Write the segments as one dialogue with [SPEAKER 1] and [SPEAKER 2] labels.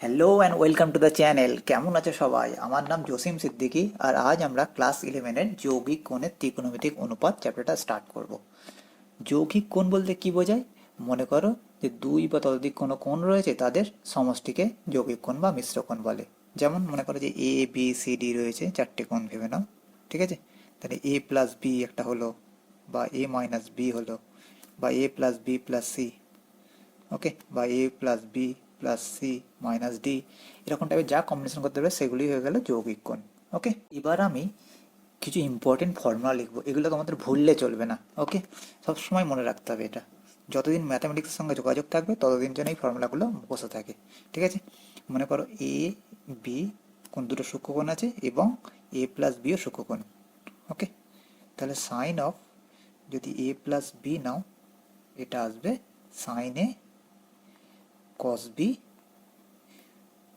[SPEAKER 1] Hello and welcome to the channel. কেমন আছে সবাই? আমার নাম জসিম সিদ্দিকী, আর আজ আমরা ক্লাস 11-এর যৌগিক কোণের ত্রিকোণমিতিক অনুপাত চ্যাপ্টারটা স্টার্ট করব। যৌগিক কোণ বলতে কি বোঝায়? মনে করো যে দুই বা ততোধিক কোনো কোণ রয়েছে, তাদের সমষ্টিকে যৌগিক কোণ বা মিশ্র কোণ বলে। যেমন মনে করো যে এ বি সি ডি রয়েছে, চারটে কোণ ভেবে নাও, ঠিক আছে? তাহলে এ প্লাস বি একটা হলো, বা এ মাইনাস বি হলো, বা A plus B plus C, okay, বা A plus B plus C minus D, এরকম টাইপের যা কম্বিনেশন করতে পারবে সেগুলি হয়ে গেল যৌগিক কোণ। ওকে, এবার আমি কিছু ইম্পর্টেন্ট ফর্মুলা লিখবো, এগুলো তোমাদের ভুললে চলবে না। ওকে, সবসময় মনে রাখতে হবে এটা। যতদিন ম্যাথামেটিক্সের সঙ্গে যোগাযোগ থাকবে ততদিন যেন এই ফর্মুলাগুলো মুখস্থ থাকে, ঠিক আছে? মনে করো এ বি কোণ দুটো সূক্ষ্মকোণ আছে, এবং এ প্লাস বিও সূক্ষ্মকোণ। ওকে, তাহলে সাইন অফ, যদি এ প্লাস বি নাও, এটা আসবে sine A cos b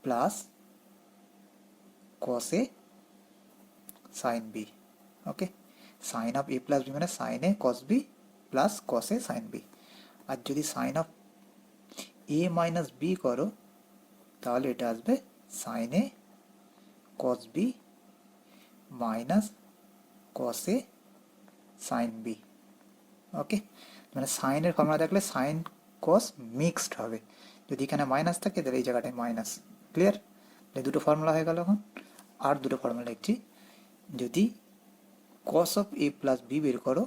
[SPEAKER 1] plus cos a sin b। Okay, sine of a plus B মানে sine A cos b plus cos a sin b। আর যদি sine of a minus b করো, তাহলে এটা আসবে sine A cos b minus cos a sin b। Okay, মানে সাইনের formula থাকলে সাইন কস মিক্সড হবে, যদি এখানে মাইনাস থাকে তাহলে এই জায়গাটায় মাইনাস। ক্লিয়ার? দুটো ফর্মুলা হয়ে গেল। এখন আর দুটো ফর্মুলা লিখছি। যদি cos of A plus B বের করো,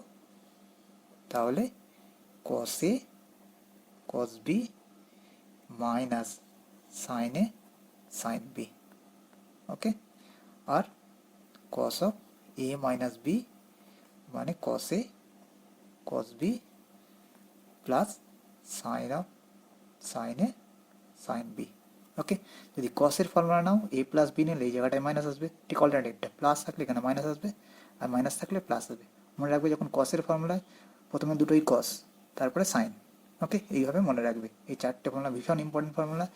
[SPEAKER 1] তাহলে cos A cos B minus sine A sine B. Okay, আর cos of A minus B মানে cos A cos B plus sine of sine A sine B. Okay, যদি কসের formula নাও, A plus B নিলে এই জায়গাটায় minus আসবে, ঠিক অল্টারনেটিভটা প্লাস থাকলে এখানে মাইনাস আসবে, আর মাইনাস থাকলে প্লাস আসবে। মনে রাখবে যখন কসের ফর্মুলায় প্রথমে দুটোই কস, তারপরে সাইন। ওকে, এইভাবে মনে রাখবে। এই চারটে ফর্মুলা ভীষণ ইম্পর্টেন্ট ফর্মুলা,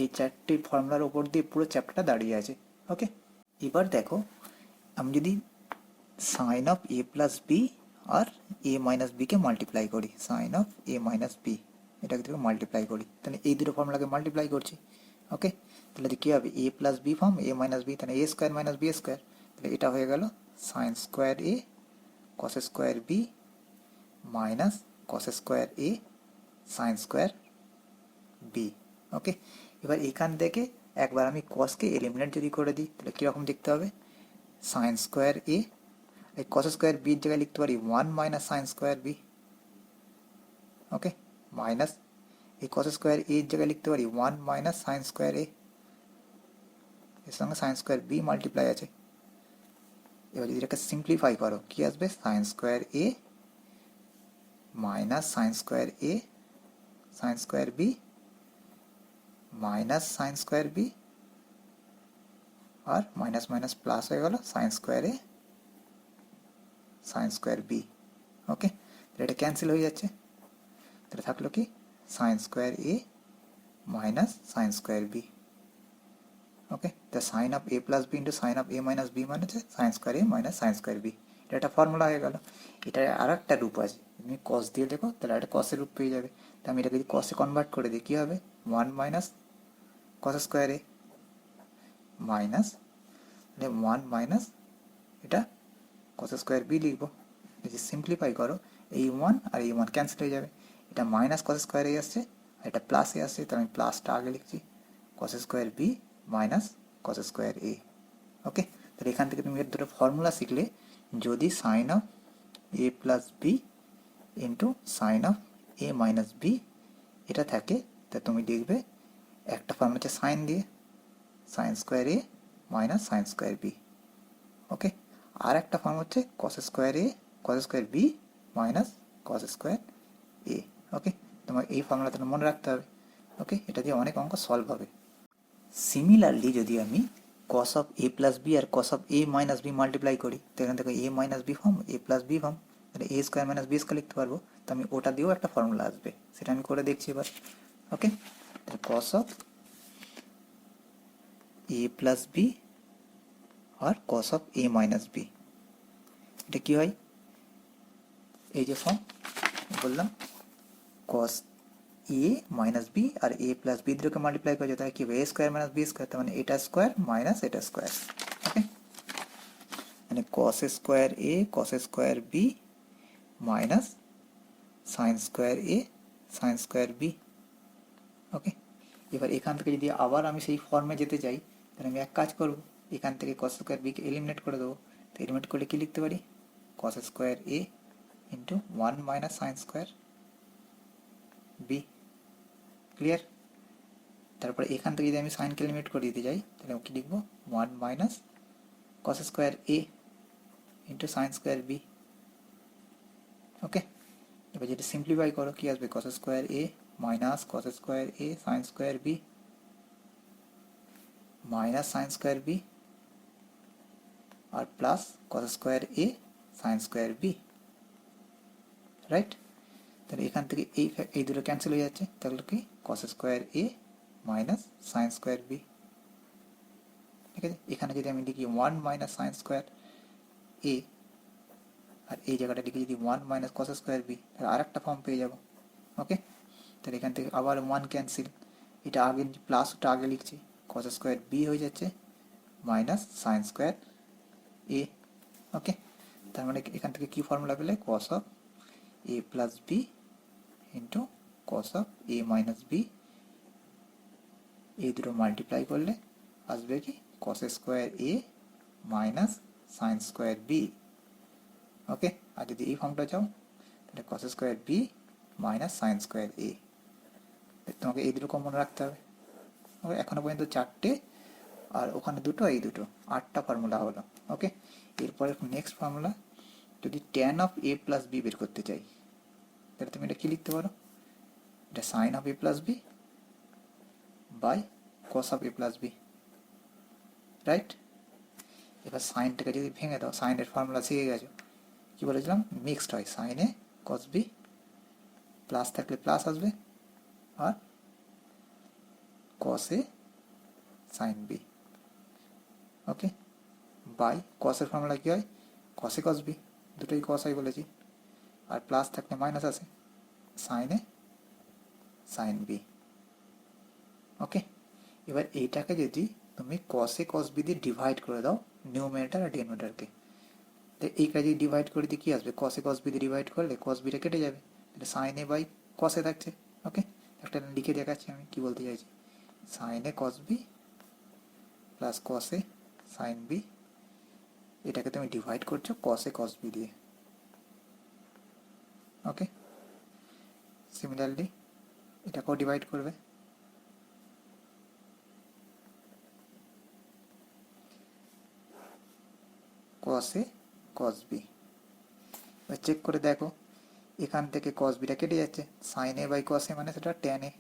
[SPEAKER 1] এই চারটি ফর্মুলার উপর দিয়ে পুরো চ্যাপ্টারটা দাঁড়িয়ে আছে। ওকে, এবার দেখো, আমি যদি sine of A plus B আর এ মাইনাস বিকে মাল্টিপ্লাই করি, sine of A minus B, এটাকে থেকে মাল্টিপ্লাই করি, তাহলে এই দুটো ফর্মুলাকে মাল্টিপ্লাই করছি। ওকে, তাহলে কী হবে? A plus B form, A minus B, তাহলে এ স্কোয়ার মাইনাস বি স্কোয়ার, তাহলে এটা হয়ে গেল sine square A cos square B minus cos square A sine square B. Okay, এবার এখান থেকে একবার আমি কসকে এলিমিনেট যদি করে দিই, তাহলে কীরকম দেখতে হবে? সাইন স্কোয়ার এ, এই কস স্কোয়ার বির জায়গায় লিখতে পারি 1 মাইনাস সাইন স্কোয়ার বি। ওকে, মাইনাস এই কস স্কোয়ার এর জায়গায় লিখতে পারি 1 মাইনাস সাইন স্কোয়ার এ, এর সঙ্গে সাইন স্কোয়ার বি মাল্টিপ্লাই আছে। এবার যদি এটাকে সিম্পলিফাই করো, কি আসবে? Sine square A minus sine square A sine square B minus sine square B, আর মাইনাস মাইনাস প্লাস হয়ে গেল sine square A sine square B. Okay, এটা ক্যান্সেল হয়ে যাচ্ছে, তাহলে থাকলো কি? Sine square A minus sine square B. Okay, the sin of a plus b into sin of a minus b মানে হচ্ছে সাইন স্কোয়ার এ মাইনাস সাইন স্কোয়ার বি। এটা একটা ফর্মুলা হয়ে গেল। এটার আর একটা রূপ আছে, তুমি কস দিয়ে দেখো, তাহলে একটা কসের রূপ পেয়ে যাবে। তো আমি এটাকে যদি কসে কনভার্ট করে দিই, কী হবে? 1 মাইনাস কস স্কোয়ার এ মাইনাস, তাহলে 1 মাইনাস এটা কস স্কোয়ার বি লিখবো। যদি সিম্পলিফাই করো, এই 1 আর এই 1 ক্যান্সেল হয়ে যাবে, এটা মাইনাস কস স্কোয়ার এ আসছে আর এটা প্লাস এ আসছে, তাহলে আমি প্লাসটা আগে লিখছি, cos square B minus cos square A. Okay, তাহলে এখান থেকে তুমি এর দুটো ফর্মুলা শিখলে, যদি sine of A plus B into sine of A minus B এটা থাকে, তা তুমি লিখবে একটা ফর্ম হচ্ছে সাইন দিয়ে সাইন স্কোয়ার এ minus sine square B. Okay, আর একটা ফর্ম হচ্ছে cos square A cos square B minus cos square A. Okay, তোমার এই ফর্মুলাটা মনে রাখতে হবে। ওকে, এটা দিয়ে অনেক অঙ্ক সলভ হবে। সিমিলারলি যদি আমি cos of A plus B আর cos of A minus b multiply করি, তো এখান থেকে a minus b form a plus B form, তাহলে এ স্কোয়ার মাইনাস বি স্কোয়ার লিখতে পারবো। তো আমি ওটা দিয়েও একটা ফর্মুলা আসবে, সেটা আমি করে দেখছি এবার। ওকে, তাহলে cos of A plus B আর cos of A minus B, এটা কী হয়? এই যে ফর্ম বললাম, cos এ মাইনাস বি আর এ প্লাস বি দুটোকে মাল্টিপ্লাই করে যেতে হয় কি A square minus B square, তার মানে এটা স্কোয়ার মাইনাস এটা স্কোয়ার। ওকে, মানে cos square A cos square B minus sine square A sine square B. Okay, এবার এখান থেকে যদি আবার আমি সেই ফর্মে যেতে চাই তাহলে আমি এক কাজ করব, এখান থেকে কস স্কোয়ার বিকে এলিমিনেট করে দেবো। তো এলিমিনেট করলে কি লিখতে পারি, cos square A into one minus sine square B. Clear? তারপরে এখান থেকে যদি আমি সাইনকে এলিমিনেট করে দিতে যাই তাহলে কি লিখবো, one minus cos square A into sine square B. Okay, এবার যদি সিম্পলিফাই করো কি আসবে, cos square A minus cos square A sine square B minus sine square B আর plus cos square A sine square B. Right? তাহলে এখান থেকে এই দুটো ক্যান্সেল হয়ে যাচ্ছে, তাহলে কি কস স্কোয়ার এ মাইনাস সাইন স্কোয়ার বি। ঠিক আছে, এখানে যদি আমি লিখি one minus sine square a আর এই জায়গাটা লিখে যদি one minus cos square b, তাহলে আর একটা ফর্ম পেয়ে যাবো। ওকে, তাহলে এখান থেকে আবার ওয়ান ক্যান্সেল, এটা আগে প্লাস ওটা আগে লিখছি, কস স্কোয়ার বি হয়ে যাচ্ছে minus sine square A. Okay, তার মানে এখান থেকে কি ফর্মুলা পেলে, cos of A plus B into cos of A minus B, এই দুটো মাল্টিপ্লাই করলে আসবে কি কস স্কোয়ার এ minus sine square B. Okay, আর যদি এই ফর্মটা চাও তাহলে cos square B minus sine square A. তোমাকে এই দুটো কমন রাখতে হবে। ওকে, এখনো পর্যন্ত চারটে আর ওখানে দুটো, এই দুটো, আটটা ফর্মুলা হলো। ওকে, এরপরে নেক্সট ফর্মুলা, যদি tan of A plus B বের করতে চাই তাহলে তুমি এটা কি লিখতে পারো, এটা sine of A plus b by cos of A plus b. Right? এবার সাইনটাকে যদি ভেঙে দাও, সাইনের ফর্মুলা শিখে গেছো, কি বলেছিলাম, মিক্সড হয়, সাইনে কস বি, প্লাস থাকলে প্লাস আসবে আর কসে সাইন বি। ওকে, বাই কসের ফর্মুলা কী হয়, কসে কস বি, দুটোই কস হয় বলেছি, আর প্লাস থাকলে মাইনাস আসে, সাইনে সাইন বি। ওকে, এবার এইটাকে যদি তুমি কসে কস বি দিয়ে ডিভাইড করে দাও নিউমারেটর আর ডিনোমিনেটরকে, তো এই কাজে ডিভাইড করে দিয়ে কী আসবে, কসে কস বি দিয়ে ডিভাইড করলে কস বিটা কেটে যাবে, তাহলে সাইনে বাই কসে থাকছে। ওকে, একটা লিখে দেখাচ্ছি আমি কি বলতে চাইছি, সাইনে কস বি প্লাস কসে সাইন বি, এটাকে তুমি ডিভাইড করছো কসে কস বি দিয়ে। ওকে, সিমিলারলি এটাকেও ডিভাইড করবে, কসে কস বি। এবার চেক করে দেখো, এখান থেকে কস বিটা কেটে যাচ্ছে, সাইন এ বাই কস এ মানে সেটা ট্যান এ।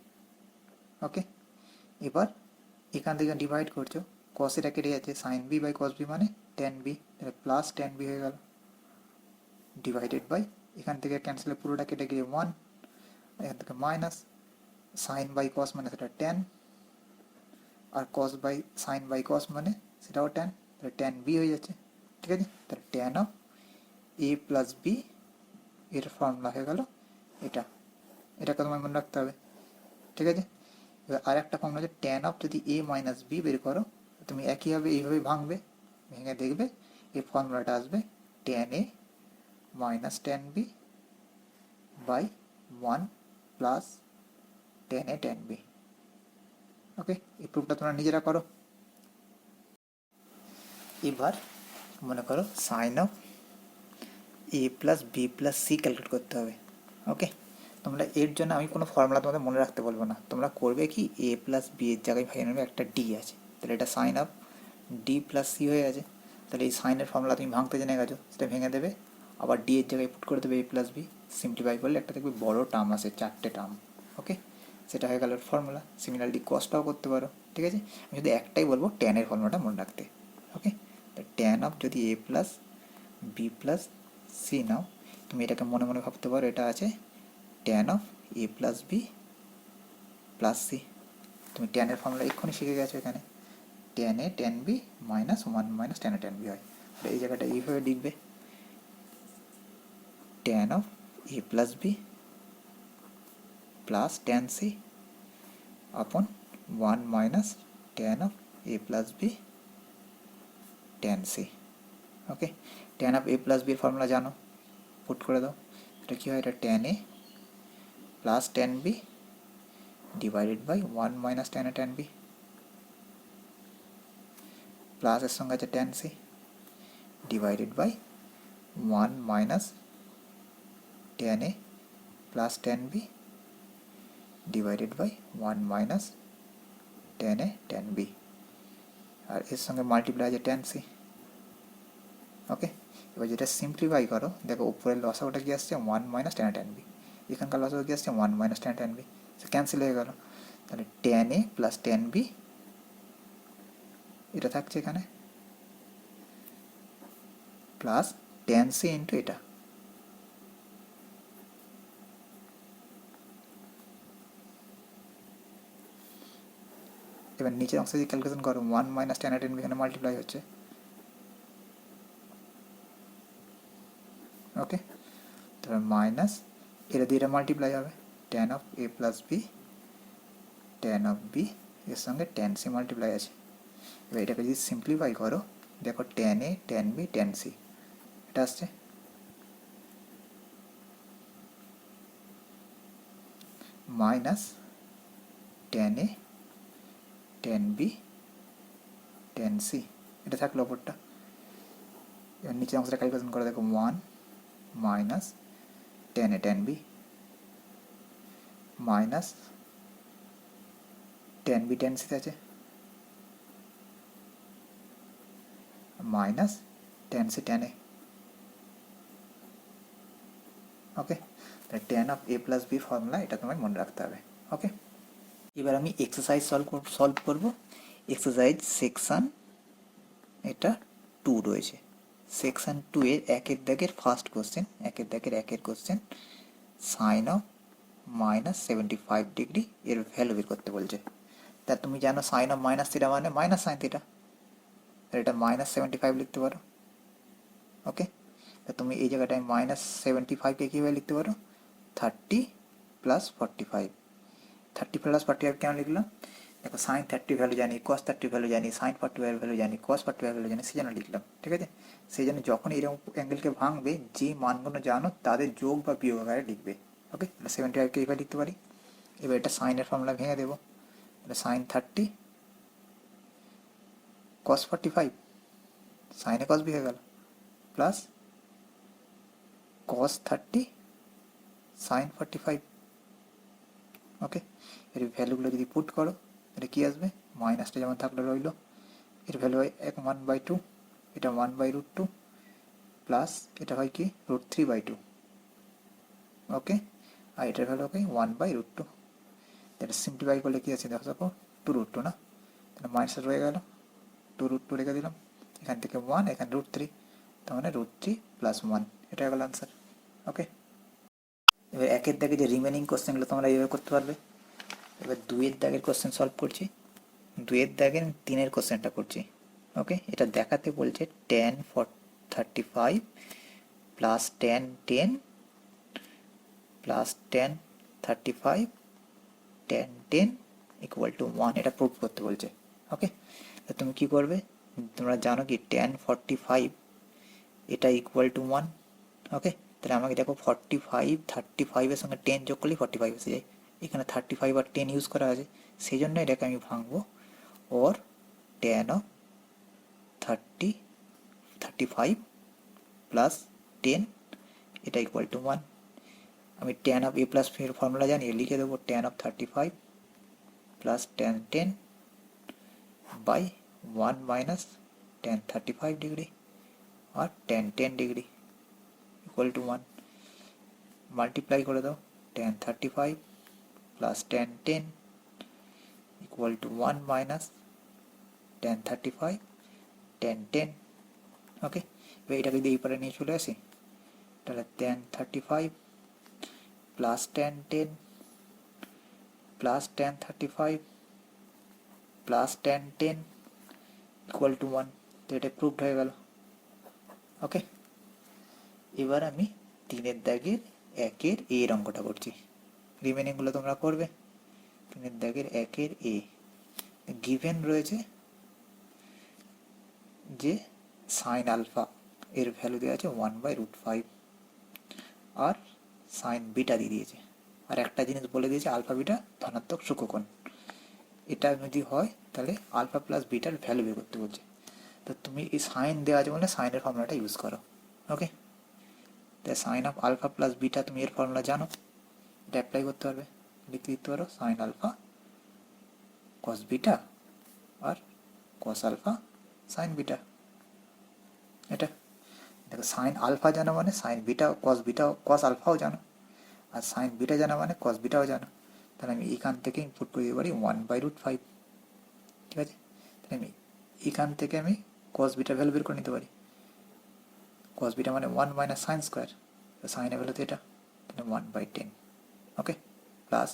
[SPEAKER 1] ওকে, এবার এখান থেকে ডিভাইড করছো, কস এটা কেটে যাচ্ছে, sine B by cos B মানে ট্যান বি, তাহলে প্লাস ট্যান বি হয়ে গেল, ডিভাইডেড বাই এখান থেকে ক্যান্সেল পুরোটা কেটে গিয়ে ওয়ান, এখান থেকে মাইনাস সাইন বাই কস মানে সেটা ট্যান, আর cos by sine by cos মানে সেটাও ট্যান, তাহলে ট্যান বি হয়ে যাচ্ছে। ঠিক আছে, তাহলে tan of A plus B এর ফর্মুলা হয়ে গেল এটা, এটাকে তোমায় মনে রাখতে হবে। ঠিক আছে, এবার আর একটা ফর্মুলা হচ্ছে ট্যান অফ যদি এ মাইনাস বি বের করো, তুমি একইভাবে এইভাবে ভাঙবে, ভেঙে দেখবে এই ফর্মুলাটা আসবে tan A minus tan B by one plus tan A tan B. Okay, এই প্রুফটা তোমরা নিজেরা করো। এবার মনে করো sine of A plus B plus C calculate করতে হবে। ওকে, তোমরা এর জন্য আমি কোনো ফর্মুলা তোমাদের মনে রাখতে বলবো না, তোমরা করবে কি এ প্লাস বি এর জায়গায় ভাই নেবে একটা ডি আছে, তাহলে এটা sine of d plus c হয়ে আছে, তাহলে এই সাইনের ফর্মুলা তুমি ভাঙতে জেনে গেছো, সেটা ভেঙে দেবে, আবার ডি এর জায়গায় পুট করে দেবে এ প্লাস বি, সিম্পলিফাই করলে একটা দেখবে বড়ো টার্ম আছে, চারটে টার্ম। ওকে, সেটা হয়ে গেল ফর্মুলা। সিমিলারলি কসটাও করতে পারো। ঠিক আছে, আমি যদি একটাই বলবো ট্যানের ফর্মুলাটা মনে রাখতে। ওকে, তো ট্যান অফ যদি a plus B plus c নাও, তুমি এটাকে মনে মনে ভাবতে পারো এটা আছে tan of A plus B plus c, তুমি ট্যানের ফর্মুলা এক্ষুনি শিখে গেছো, এখানে ট্যান এ tan B minus one minus tan এ ট্যান বি হয়, এই জায়গাটা এইভাবে লিখবে tan of A plus B plus tan c upon 1 minus tan of A plus b tan c. Okay, tan of A plus বির ফর্মুলা জানো, put করে দাও। এটা কী হয়, এটা tan A plus tan B divided by 1 minus tan A tan B plus এর সঙ্গে আছে tan C divided by 1 minus tan A plus tan B divided by 1 minus tan A tan B, আর এর সঙ্গে মাল্টিপ্লাই আছে tan c. ওকে, এবার যেটা simplify করো, দেখো উপরের লসাগুটা কি আসছে 1 মাইনাস ট্যান এ ট্যান বি, এখানকার লসাগু কি আসছে 1 মাইনাস ট্যান ট্যান বি, সে ক্যান্সেল হয়ে গেল। তাহলে ট্যান এ প্লাস ট্যান বি এটা থাকছে এখানে প্লাস ট্যান সি ইন্টু এটা। এবার নিচের অংশে যদি ক্যালকুলেশন করো 1 মাইনাস ট্যান এ ট্যান বি এখানে মাল্টিপ্লাই হচ্ছে। ওকে, তারপর মাইনাস এটা দিয়ে এটা মাল্টিপ্লাই হবে, tan of A plus b tan of b এর সঙ্গে ট্যান সি মাল্টিপ্লাই আছে। এবার এটাকে যদি সিম্পলিফাই করো, দেখো ট্যান এ ট্যান বি ট্যান সি এটা আসছে, মাইনাস ট্যান এ ট্যান বি ট্যান সি এটা থাকলো ওপরটা। এবার নিচের অংশটা ক্যালকুলেশন করে দেখো 1 মাইনাস ট্যান এ tan B minus tan B tan সিতে আছে minus tan C tan A. Okay, তাহলে tan of A plus B formula এটা তোমায় মনে রাখতে হবে। ওকে, এবার আমি এক্সারসাইজ সলভ করব। এক্সারসাইজ সেকশন এটা 2 রয়েছে। সেকশন 2 এর একের দাগের ফার্স্ট কোশ্চেন, একের দাগের একের কোশ্চেন, সাইন অফ -75 ডিগ্রি এর ভ্যালু বের করতে বলছে। তা তুমি জানো সাইন অফ মাইনাস থিটা মানে মাইনাস সাইন থিটা, এটা -75 লিখতে পারো। ওকে, তা তুমি এই জায়গাটায় -75কে কীভাবে লিখতে পারো, 30 প্লাস 45। 30 প্লাস 45 কেন লিখলাম, দেখো সাইন 30 ভ্যালু জানি, কস 30 ভ্যালু জানি, সাইন 45 ভ্যালু জানি, কস 45 ভ্যালু জানি, সেই জন্য লিখলাম। ঠিক আছে, সেই জন্য যখন এরকম অ্যাঙ্গেলকে ভাঙবে যে মানগুলো জানো তাদের যোগ বা বিয়োগ আকারে লিখবে। ওকে, 75কে এইভাবে লিখতে পারি। এবার এটা সাইনের ফর্মুলা ভেঙে দেবো, তাহলে সাইন 30 কস 45 সাইনে কস বি হয়ে গেল প্লাস cos 30 sin 45। ওকে, এর ভ্যালুগুলো যদি পুট করো তাহলে কী আসবে, মাইনাসটা যেমন থাকলে রইলো, এর ভ্যালু হয় 1/2, এটা 1/√2 প্লাস এটা হয় কি √3/2। ওকে, আর এটার ভ্যালু হবে 1/√2। এটা সিম্পলিফাই করলে কী আছে দেখো 2√2 না, তাহলে মাইনাসটা রয়ে গেল, 2√2 রেখে দিলাম, এখান থেকে 1, এখানে √3, তার মানে √3 + 1, এটা গেল আনসার। ওকে, এবার একের দাগে যে রিমেনিং কোশ্চেনগুলো তোমরা এইভাবে করতে পারবে। এবার 2-এর দাগের কোশ্চেন সলভ করছি, 2-এর দাগের 3-এর কোশ্চেনটা করছি। ওকে, এটা দেখাতে বলছে tan 35 plus tan 10 plus tan 35 tan 10 = 1, এটা প্রুভ করতে বলছে। ওকে, তুমি কি করবে, তোমরা জানো কি tan 45 এটা = 1। ওকে, তাহলে আমাকে দেখো 45 35-এর সঙ্গে 10 যোগ করলেই 45 এসে যায়, এখানে 35 আর 10 ইউজ করা আছে, সেই জন্য এটাকে আমি ভাঙবো, ওর tan of 35 প্লাস 10 এটা = 1। আমি tan of a প্লাস এর ফর্মুলা জানি, লিখে দেবো tan of 35 plus tan 10 by 1 minus tan 35 degree আর tan 10 ডিগ্রি = 1। মাল্টিপ্লাই করে দাও, tan 35 plus tan 10 = 1 minus tan 35 tan 10। Okay, এবার এটাকে যদি এই পারে নিয়ে চলে আসি, তাহলে tan 35 plus tan 10 plus tan 35 plus tan 10 = 1, তো এটা প্রুভড হয়ে গেল। ওকে, এবার আমি 3-এর দাগের 1-এর এর অঙ্কটা করছি। রিমেনিংগুলো তোমরা করবে। 3 দাগের 1-এর এ গিভেন রয়েছে যে সাইন আলফা এর ভ্যালু দেওয়া আছে 1/√5 আর সাইন বিটা দিয়ে দিয়েছে। আর একটা জিনিস বলে দিয়েছে আলফা বিটা ধনাত্মক সূক্ষ্মকোণ। এটা যদি হয় তাহলে আলফা প্লাস বিটার ভ্যালু বের করতে বলছে। তো তুমি এই সাইন দেওয়া আছে বলে সাইনের ফর্মুলাটা ইউজ করো। ওকে, তাই sine of alpha plus beta তুমি এর ফর্মুলা জানো, এটা অ্যাপ্লাই করতে পারবে। লিখতে দিতে পারো সাইন আলফা কস বিটা আর কস আলফা সাইন বিটা। এটা দেখো সাইন আলফা জানো মানে সাইন বিটা কস আলফাও জানো, আর সাইন বিটা জানা মানে কস বিটাও জানো। তাহলে আমি এখান থেকে ইনপুট করে দিতে পারি 1/√5। ঠিক আছে, তাহলে আমি এখান থেকে আমি কস বিটার ভ্যালু বের করে নিতে পারি। কস বিটা মানে 1 মাইনাস সাইন স্কোয়ার, সাইনের ভ্যালু তো এটা, তাহলে 1/10। ওকে, প্লাস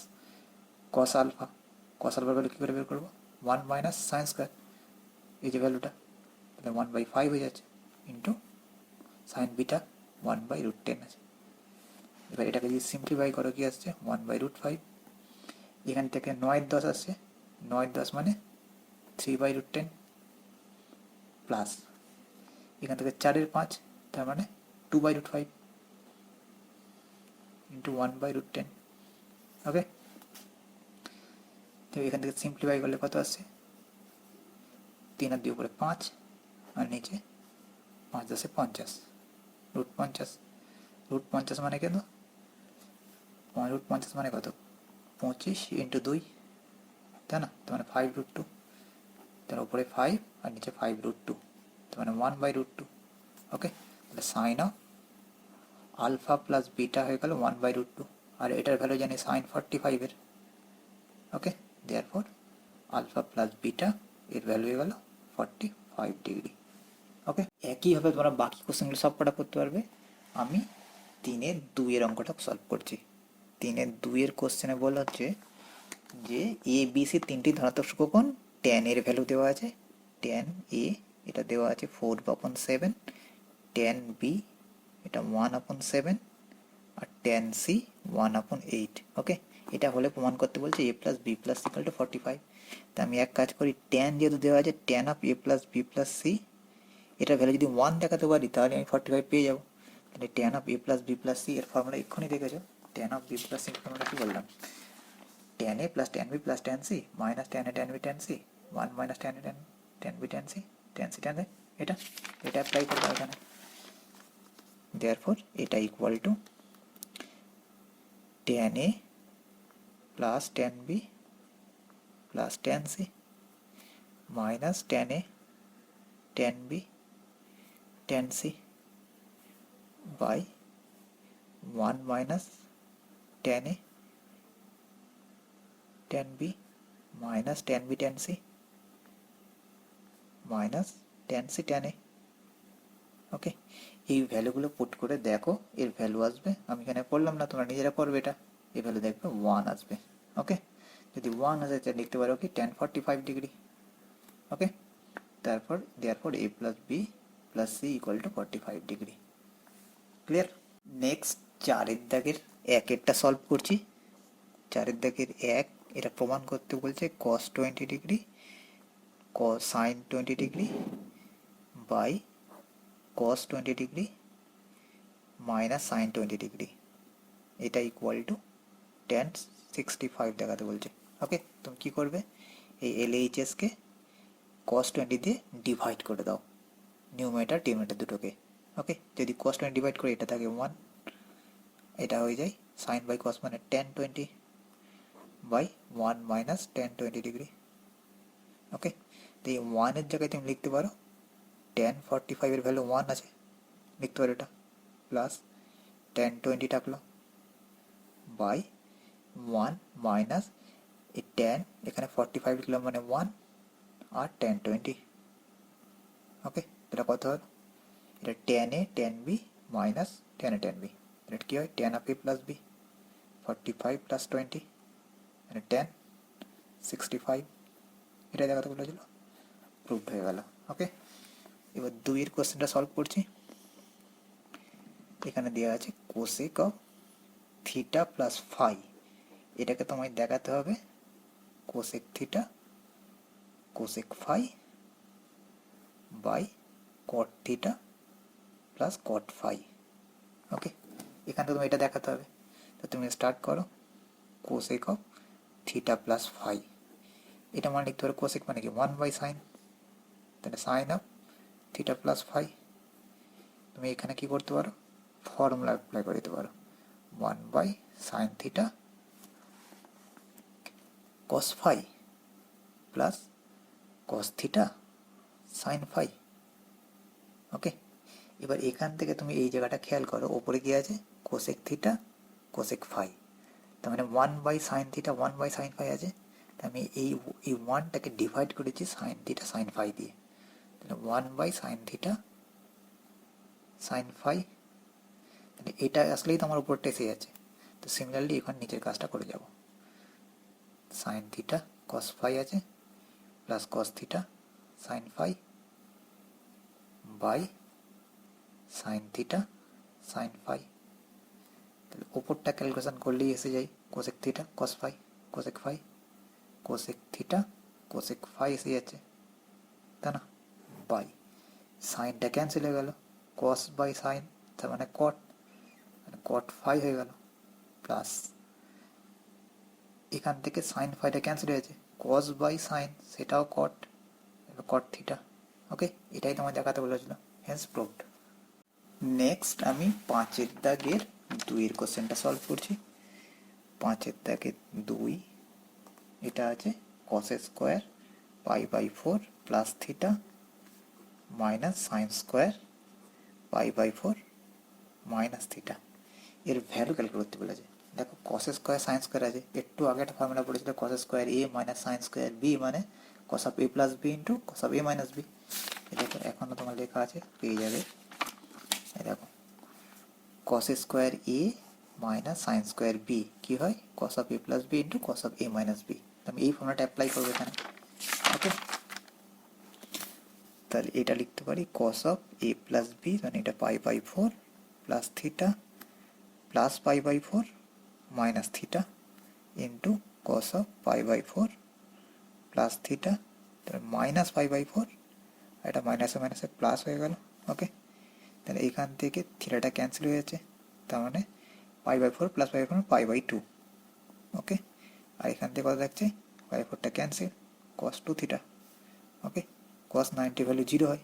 [SPEAKER 1] কস আলফার ভ্যালু কী করে বের করবো? 1 মাইনাস সাইন স্কোয়ার, এই যে ভ্যালুটা, তাহলে 1/5 হয়ে যাচ্ছে, ইন্টু সাইন বিটা 1/√10 আছে। এবার এটাকে যদি সিম্পলিফাই করো কি আসছে? 1/√5। এখান থেকে 9-10 আসছে, 9-10 মানে 3/√10 প্লাস এখান থেকে 4-5, তার মানে 2/√5 ইন্টু 1/√10। ওকে, তো এখান থেকে সিম্পলিফাই করলে কত আসছে? 3 আর 2 উপরে 5 আর নিচে 5×10 50, √50। √50 মানে কেন? √50 মানে কত? 25 ইন্টু 2, তাই না? তার মানে 5√2, তার উপরে 5 আর নিচে 5√2, তার মানে 1/√2। ওকে, তাহলে sine of alpha plus beta হয়ে গেল 1/√2, আর এটার ভ্যালু জানি সাইন 45-এর। Okay, therefore alpha plus beta এর ভ্যালু হয়ে গেল 45 ডিগ্রি। ওকে, একইভাবে তোমরা বাকি কোশ্চেনগুলো সব কটা করতে পারবে। আমি 3-এর 2-এর অঙ্কটা সলভ করছি। 3-এর 2-এর কোশ্চেনে বলা হচ্ছে যে এ বি সি তিনটি ধনাত্মক সূক্ষ্মকোণ, ট্যান এর ভ্যালু দেওয়া আছে, ট্যান এ এটা দেওয়া আছে 4/7, ট্যান বি এটা 1/7 আর ট্যান সি 1/8। ওকে, এটা হলে প্রমাণ করতে বলছে a plus B plus C equal to 45। তা আমি এক কাজ করি, ট্যান যেহেতু দেওয়া আছে tan of a plus B plus c, এটার ভ্যালু যদি 1 দেখাতে পারি তাহলে আমি 45 পেয়ে যাবো। তাহলে tan of a plus B plus c এর ফর্মুলা এক্ষুনি দেখেছো। Tan of b plus c formula কি বললাম? tan a plus tan b plus tan c minus tan a tan b tan c 1 minus tan a tan b tan c tan c tan a, এটা apply করবো এখানে। therefore এটা equal to tan a plus tan b plus tan c minus tan a tan b tan c by 1 minus tan a tan b minus tan b tan c minus tan c tan a। ওকে, এই ভ্যালুগুলো put করে দেখো, এর value আসবে, আমি এখানে করলাম না, তোমরা নিজেরা করবে এটা, এই ভ্যালু দেখবে 1 আসবে। ওকে, যদি 1 আসে তাহলে লিখতে পারো কি tan 45 ডিগ্রি। ওকে, তারপর therefore a plus B plus C equal to 45 degree. Clear? Next 4-এর দাগের 1-এরটা সলভ করছি। 4-এর দাগের 1, এটা প্রমাণ করতে বলছে cos 20 degree sin 20 degree by cos 20 degree minus sin 20 degree, এটা ইকুয়াল টু tan 65 দেখাতে বলছে। ওকে, তুমি কি করবে? এই LHSকে cos 20 দিয়ে ডিভাইড করে দাও, নিউমারেটর ডিনোমিনেটর দুটোকে। ওকে, যদি cos 20 ডিভাইড করে এটা থাকে 1, এটা হয়ে যায় sin বাই cos মানে tan 20 by 1 minus tan 20 degree. Okay, তো এই 1-এর জায়গায় তুমি লিখতে পারো tan 45 এর ভ্যালু 1 আছে, লিখতে পারো এটা, প্লাস tan 20 থাকলো বাই 1 মাইনাস এই tan, এখানে 45 লিখলাম মানে 1 আর tan 20। ওকে, এটা কত হলো? এটা tan a tan b minus tan a tan b, এটা কি হয়? tan of a plus b 45 plus 20 মানে tan 65, এটা দেখাতে বলেছিল, প্রুভড হয়ে গেল। ওকে, এবার 2-এর কোশ্চেনটা সলভ করছি। এখানে দেওয়া আছে cosec of theta plus phi এটাকে তোমায় দেখাতে হবে cosec theta cosec phi by cot theta plus cot phi. Okay, এখান থেকে তুমি এটা দেখাতে হবে। তো তুমি স্টার্ট করো cosec of theta plus phi, এটা মানে লিখতে পারো কোসেক মানে কি 1/sin, তাহলে sine of theta plus phi. তুমি এখানে কি করতে পারো, ফর্মুলা অ্যাপ্লাই করে দিতে পারো 1/sin theta cos phi plus cos theta sine phi. Okay, এবার এখান থেকে তুমি এই জায়গাটা খেয়াল করো, ওপরে কি আছে কোসেক থিটা কোসেক ফাই, তার মানে 1/sin থিটা 1/sin ফাই আছে। আমি এই ওয়ানটাকে ডিভাইড করেছি সাইন থিটা সাইন ফাই দিয়ে, তাহলে 1/sin থিটা সাইন ফাই, তাহলে এটা আসলেই তো আমার উপরটা এসে যাচ্ছে। তো সিমিলারলি এখন নিচের কাজটা করে যাব, সাইন থিটা কস ফাই আছে plus cos theta sine phi by sine theta sine phi. তাহলে ওপরটা ক্যালকুলেশন করলেই এসে যাই cosec theta cos phi cosec phi, cosec theta cosec phi এসে যাচ্ছে, তাই না, বাই সাইনটা ক্যান্সেল হয়ে গেল, কস বাই সাইন তার মানে কট, কট ফাই হয়ে গেল, প্লাস এখান থেকে সাইন ফাইটা ক্যান্সেল হয়ে গেছে, কস বাই সাইন সেটাও কট, কট থিটা। ওকে, এটাই তোমায় দেখাতে বলেছিল, হেন্স প্রুভড। নেক্সট আমি 5 দাগের 2 কোশ্চেনটা সলভ করছি। 5 দাগের 2, এটা আছে cos square π/4 plus theta minus sine square π/4 minus theta, এর ভ্যালু ক্যালকুলেট করতে বলেছে। দেখো কস স্কোয়ার সাইন স্কোয়ার আছে, একটু আগে একটা ফর্মুলা পড়েছিল কস স্কোয়ার এ মাইনাস সাইন স্কোয়ার বি মানে cos of A plus B into cos of A minus B. দেখো এখনও তোমার লেখা আছে, পেয়ে যাবে। দেখো কস স্কোয়ার এ মাইনাস সাইন স্কোয়ার বি কী হয়, cos of A plus B into cos of A minus B. আমি এই ফর্মুলাটা অ্যাপ্লাই করবো এখানে। ওকে, তাহলে এটা লিখতে পারি cos of A plus B মানে এটা π/4 plus theta plus π/4 minus theta into cos of π/4 plus theta, তাহলে মাইনাস π/4, এটা মাইনাসে মাইনাসে প্লাস হয়ে গেল। ওকে, তাহলে এখান থেকে থিটাটা ক্যান্সেল হয়ে যাচ্ছে, তার মানে π/4 প্লাস π/4 π/2। ওকে, আর এখান থেকে কত থাকছে, π/4টা ক্যান্সেল, কস 2 থিটা। ওকে, কস 90 ভ্যালু 0 হয়,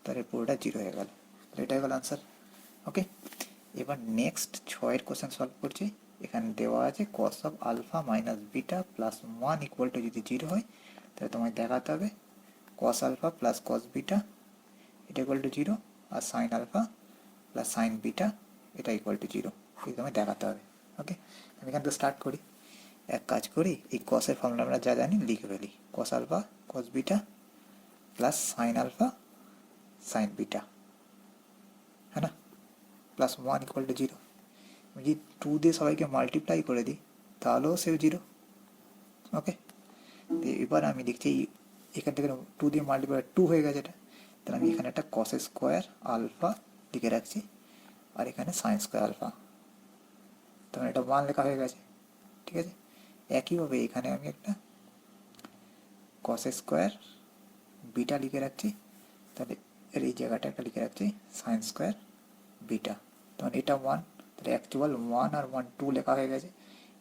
[SPEAKER 1] তাহলে পুরোটা 0 হয়ে গেল, তাহলে এটাই হলো আনসার। ওকে, এবার নেক্সট 6 কোশ্চেন সলভ করছি। এখানে দেওয়া আছে cos of alpha minus beta plus 1 equal to যদি 0 হয়, তাহলে তোমায় দেখাতে হবে cos alpha plus cos beta এটা ইকুয়াল টু 0, আর sine alpha plus sine beta এটা ইকুয়াল টু 0, এই তোমায় দেখাতে হবে। ওকে, আমি এখান থেকে স্টার্ট করি। এক কাজ করি, এই কসের ফর্মুলা আমরা যা জানি লিখে ফেলি, cos alpha cos beta plus sine alpha sine beta, হ্যাঁ না, প্লাস 1 ইকুয়াল টু 0। আমি যদি 2 দিয়ে সবাইকে মাল্টিপ্লাই করে দিই তাহলেও সেও 0। ওকে, এবার আমি লিখছি এখান থেকে 2 দিয়ে মাল্টিপ্লাই 2 হয়ে গেছে এটা, তাহলে আমি এখানে একটা কস স্কোয়ার আলফা লিখে রাখছি, আর এখানে সাইন স্কোয়ার আলফা, তখন এটা 1 লেখা হয়ে গেছে। ঠিক আছে, একইভাবে এখানে আমি একটা কস স্কোয়ার বিটা লিখে রাখছি, তাহলে এর এই জায়গাটা একটা লিখে রাখছি সাইন স্কোয়ার বিটা, তখন এটা 1, তাহলে অ্যাকচুয়াল 1 আর 1 2 লেখা হয়ে গেছে।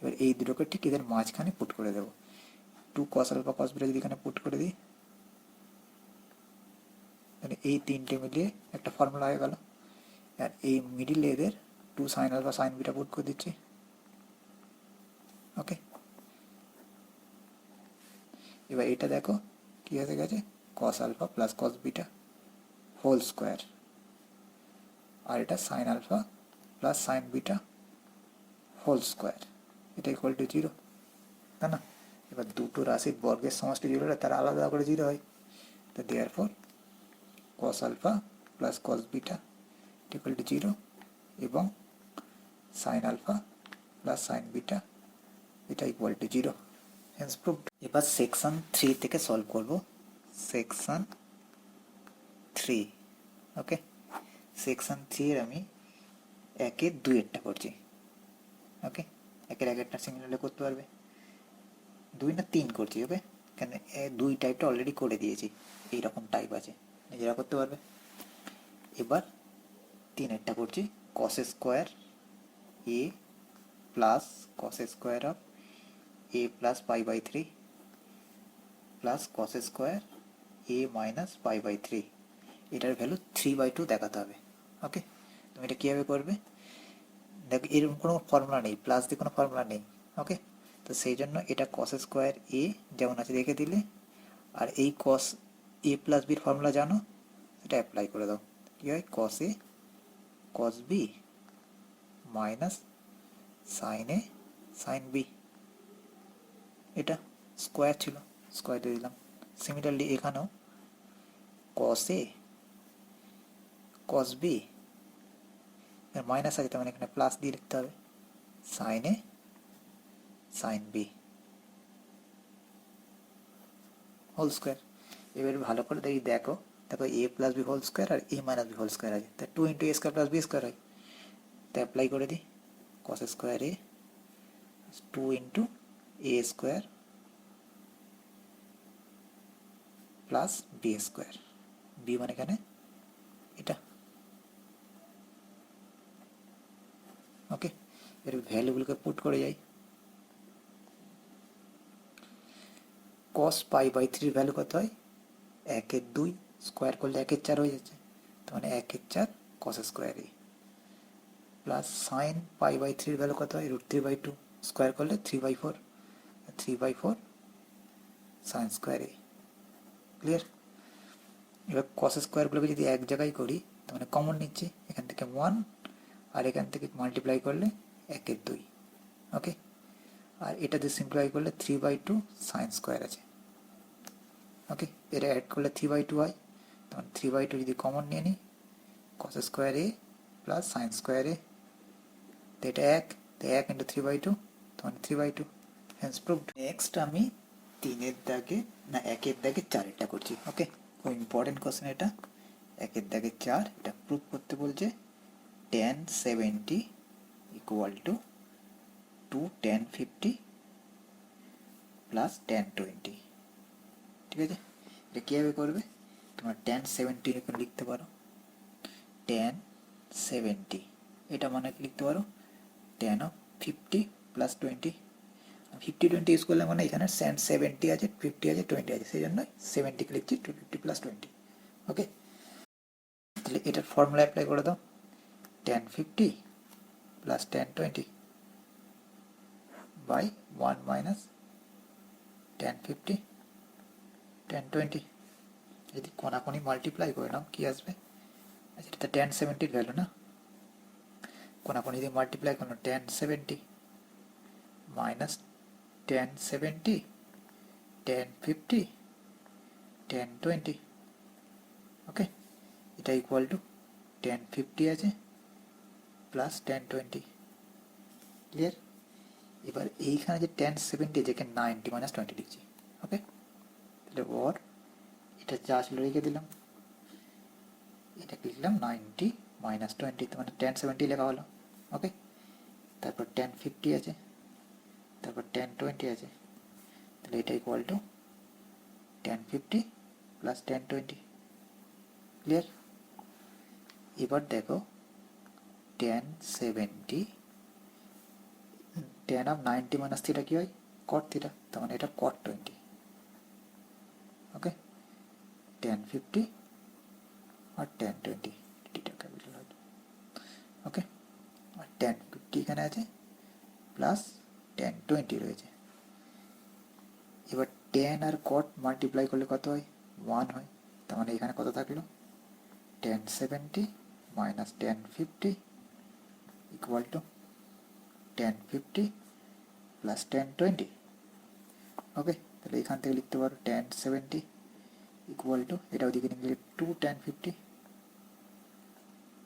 [SPEAKER 1] এবার এই দুটোকে ঠিক এদের মাঝখানে পুট করে দেবো, 2 কস আলফা কস বিটা যদি এখানে পুট করে দিই, তাহলে এই তিনটে মিলিয়ে একটা ফর্মুলা হয়ে গেল। আর এই মিডিলে এদের 2 sine alpha sine beta put করে দিচ্ছি। ওকে, এবার এটা দেখো কী হয়ে গেছে, cos alpha plus cos beta whole square, আর এটা sine alpha plus sine beta whole square, এটা ইকুয়াল টু 0, তাই না। এবার দুটো রাশির বর্গের সমষ্টি 0 হলে তারা আলাদা করে 0 হয়, তো therefore cos alpha plus cos beta equal to 0 এবং sine alpha plus sine beta এটা ইকুয়াল টু 0, হেন্স প্রুভড। এবার সেকশন 3 থেকে সলভ করব, সেকশন 3। ওকে, সেকশন 3 এর আমি 1 এর 2 এরটা করছি। ওকে, একের আগেরটা সিমিলারলি করতে পারবে। 2 না 3 করছি, ওকে, কেন 2 টাইপটা অলরেডি করে দিয়েছি, এইরকম টাইপ আছে, নিজেরা করতে পারবে। এবার 3এরটা করছি, cos square A plus cos square of A plus pi by 3 plus cos square A minus pi by 3, এটার ভ্যালু 3/2 দেখাতে হবে। ওকে, তুমি এটা কীভাবে করবে? দেখো এরকম কোনো ফর্মুলা নেই, প্লাস দিয়ে কোনো ফর্মুলা নেই। ওকে, তো সেই জন্য এটা কস স্কোয়ার এ যেমন আছে রেখে দিলে, আর এই কস এ প্লাস বির ফর্মুলা জানো, এটা অ্যাপ্লাই করে দাও। কী হয়? কস A cos B minus sine A sine B, এটা স্কোয়ার ছিল, স্কোয়ার দিয়ে দিলাম। সিমিলারলি এখানেও কস এ কস বি, মাইনাস আছে তার মানে এখানে প্লাস দিয়ে লিখতে হবে, sine A sine B whole square. এবার ভালো করে দেখো দেখো A plus B whole square আর A minus B whole square আছে, তা 2 × A square plus B square হয়, তা অ্যাপ্লাই করে দিই, cos square A 2 × A square plus B square, B মানে এখানে এটা। ওকে, এর ভ্যালুগুলোকে পুট করে যাই। কস পাই বাই 3 ভ্যালু কত হয়? 1/2, স্কোয়ার করলে 1/4 হয়ে যাচ্ছে, তার মানে 1/4 cos square A, plus sine pi by 3 value কত হয়? √3/2, স্কোয়ার করলে 3/4, 3/4 সাইন স্কোয়ার এ। ক্লিয়ার? এবার কস স্কোয়ারগুলোকে যদি এক জায়গায় করি, তার মানে কমন নিচ্ছি, এখান থেকে 1 আর এখান থেকে মাল্টিপ্লাই করলে 1/2। ওকে, আর এটা দিয়ে সিম্পলিফাই করলে 3/2 সাইন স্কোয়ার আছে। ওকে, এটা অ্যাড করলে 3/2 হয়, তখন 3/2 যদি কমন নিয়ে নিই, কস square A plus sine square এ, তো এটা 1, তো 1 × 3/2, তখন 3/2, হ্যান্স প্রুভড। নেক্সট আমি 3-এর দাগে না 1-এর দাগে 4-এরটা করছি। ওকে, খুব ইম্পর্টেন্ট কোশ্চেন এটা, 1-এর দাগে 4, এটা প্রুভ করতে বলছে tan 70 = 2 tan 50 প্লাস tan 20। ঠিক আছে, এটা কীভাবে করবে? তোমার tan 70 এখানে লিখতে পারো, tan 70, এটা মানে লিখতে পারো tan of 50 প্লাস 20, 50-20 ইউজ করলে মানে এখানে 70 আছে, 50 আছে, 20 আছে, সেই জন্য 70কে লিখছি 250 প্লাস 20। ওকে, তাহলে এটার ফর্মুলা অ্যাপ্লাই করে দাও, tan 50 plus tan 20 by 1 minus tan 50 tan 20, যদি কোনাকুনি মাল্টিপ্লাই করে নাও কি আসবে? আচ্ছা, এটা tan 70 ভ্যালু না, কোনাকুনি যদি মাল্টিপ্লাই করো tan 70 minus tan 70 tan 50 tan 20। ওকে, এটা ইকুয়াল টু tan 50 আছে প্লাস tan 20। ক্লিয়ার? এবার এইখানে যে tan 70 আছে, এখানে 90 মাইনাস 20 লিখছি। ওকে, তাহলে ওর এটা যা আসলে রেখে দিলাম, এটাকে লিখলাম 90 মাইনাস 20, তো মানে tan 70 লেখা হলো। ওকে, তারপর tan 50 আছে, তারপর tan 20 আছে, তাহলে এটা equal to tan 50 plus tan 20। Clear? এবার দেখো tan 70, tan of 90 minus theta কি হয়? cot থিটা, তার মানে এটা cot 20। ওকে, tan 50 আর tan 20, থিটা ক্যাপিটাল হয়। ওকে, আর tan 50 এখানে আছে প্লাস tan 20 রয়েছে। এবার tan আর cot মাল্টিপ্লাই করলে কত হয়? 1 হয়, তার মানে এখানে কত থাকলো? tan 70 minus tan 50 equal to tan 50 plus tan 20। ওকে, তাহলে এখান থেকে লিখতে পারো tan 70 ইকুয়াল টু, এটা ওদিকে নিয়ে 2 tan 50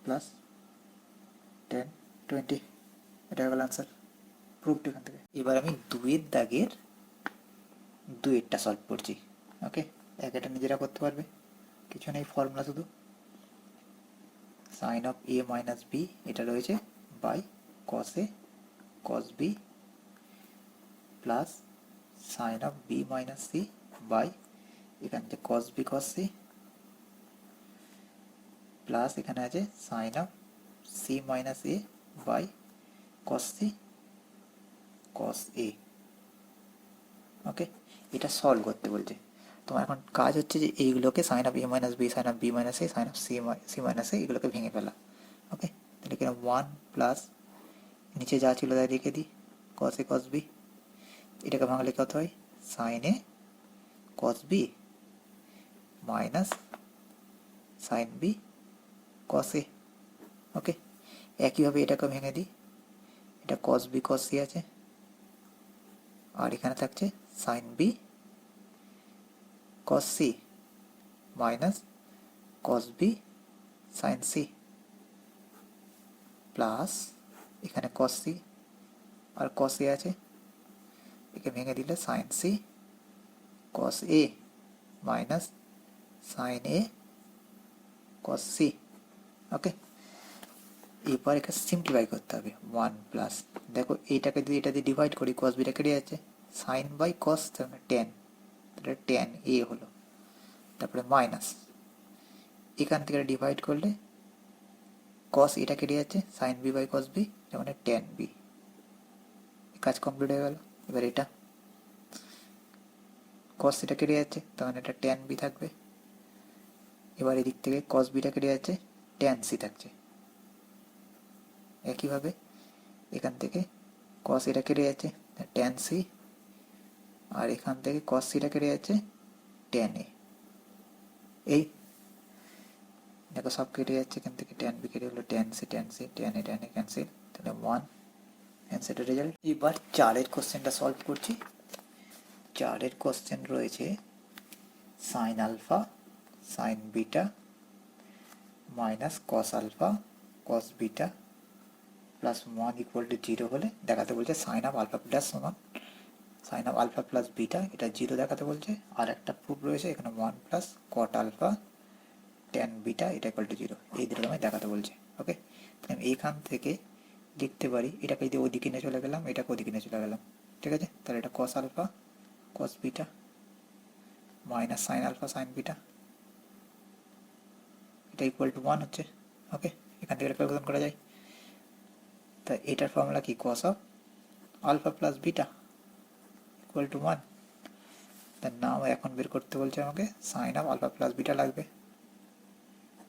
[SPEAKER 1] প্লাস tan 20, এটা হলো আনসার, প্রুফড এখান থেকে। এবার আমি 2-এর দাগের 2-এরটা সলভ করছি। ওকে, এটা নিজেরা করতে পারবে, কিছু নেই, ফর্মুলা শুধু sine of A minus B এটা রয়েছে by cos A cos B plus sine of B minus C by এখান থেকে cos B cos C plus এখানে আছে sine of C minus A by cos C cos A. Okay, এটা solve করতে বলছে। তোমার এখন কাজ হচ্ছে যে এইগুলোকে sine of A minus B, sine of B minus A, sine of C minus A এগুলোকে ভেঙে ফেলা। ওকে, তাহলে এখানে 1 প্লাস নিচে যা ছিল তাই লিখে দিই কস এ কস বি, এটাকে ভাঙলে কত হয় sine A cos B minus sine B cos A. Okay, একইভাবে এটাকে ভেঙে দিই, এটা কস বি কস সি আছে আর এখানে থাকছে sine B cos C minus cos B sine C plus এখানে কস সি আর কস এ আছে, একে ভেঙে দিলে সাইন সি কস এ মাইনাস সাইন এ কস সি। ওকে, এরপর একে সিম্পলিফাই করতে হবে। 1 প্লাস দেখো এইটাকে যদি এটা দিয়ে ডিভাইড করি কস বিটা কেটে যাচ্ছে, সাইন বাই কস টেন, তাহলে টেন এ হলো, তারপরে মাইনাস এখান থেকে ডিভাইড করলে কস এটা কেটে যাচ্ছে, sine B by cos B মানে টেন বি, কাজ কমপ্লিট হয়ে গেল। এবার এটা কস এটা কেটে যাচ্ছে, তার মানে এটা টেন বি থাকবে। এবার এদিক থেকে কস বিটা কেটে যাচ্ছে, টেন সি থাকছে। একইভাবে এখান থেকে কস এটা কেটে যাচ্ছে টেন সি, আর এখান থেকে কস সিটা কেটে যাচ্ছে টেন এ। এই দেখো সব কেটে যাচ্ছে, এখান থেকে টেন বি কেটে হলো tan C tan C, tan A cancel, তাহলে 1 অ্যান্সারের রেজাল্ট। এবার 4-এর কোশ্চেনটা সলভ করছি। 4-এর কোশ্চেন রয়েছে sine alpha sine beta minus cos alpha cos beta plus 1 equal to 0 হলে দেখাতে বলছে সাইন অফ আলফা প্লাস সমান sine of alpha plus beta, এটা 0 দেখাতে বলছে। আর একটা প্রুফ রয়েছে এখানে 1 plus cot alpha tan beta এটা ইকুয়াল টু 0, এই দুটো তোমায় দেখাতে বলছে। ওকে, তাহলে আমি এইখান থেকে লিখতে পারি, এটাকে যদি ওদিকে নিয়ে চলে গেলাম, এটাকে ওদিকে নিয়ে চলে গেলাম, ঠিক আছে। তাহলে এটা cos alpha cos beta minus sine alpha sine beta, এটা ইকুয়াল টু 1 হচ্ছে। ওকে, এখান থেকে ক্যালকুলেশন করা যায়। তা এটার ফর্মুলা কি, cos of alpha plus beta equal to 1। তার নাম এখন বের করতে বলছে আমাকে sine of alpha plus beta লাগবে,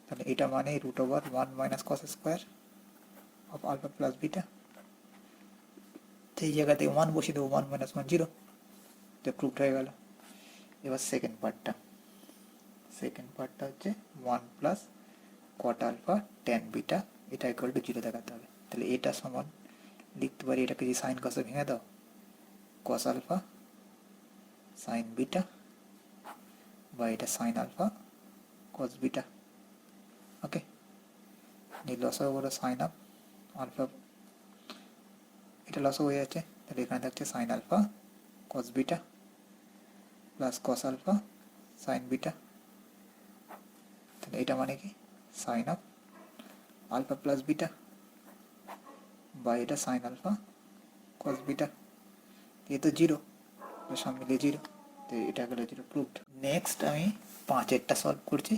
[SPEAKER 1] তাহলে এটা মানে root over 1 minus cos square of alpha plus beta. এই জায়গাতে 1 বসিয়ে দেবো, 1 মাইনাস 1 0, তো প্রুফড হয়ে গেল। এবার সেকেন্ড পার্টটা হচ্ছে 1 plus cot alpha tan beta এটা ইকুয়াল টু 0 দেখাতে হবে। তাহলে এটা সমান লিখতে পারি, এটাকে যদি সাইন কসে ভেঙে দাও, কস আলফা সাইন বিটা বা এটা সাইন আলফা কস বিটা। ওকে, লসও বলো সাইন আপ আলফা, এটা লসও হয়ে যাচ্ছে, তাহলে এখানে থাকছে sine alpha cos beta plus cos alpha sine beta, তাহলে এটা মানে কি sine of alpha plus beta বা এটা সাইন আলফা কস বিটা। এ তো 0, সব মিলে 0, তো এটা গেল 0, প্রুভড। নেক্সট আমি 5-এরটা সলভ করছি।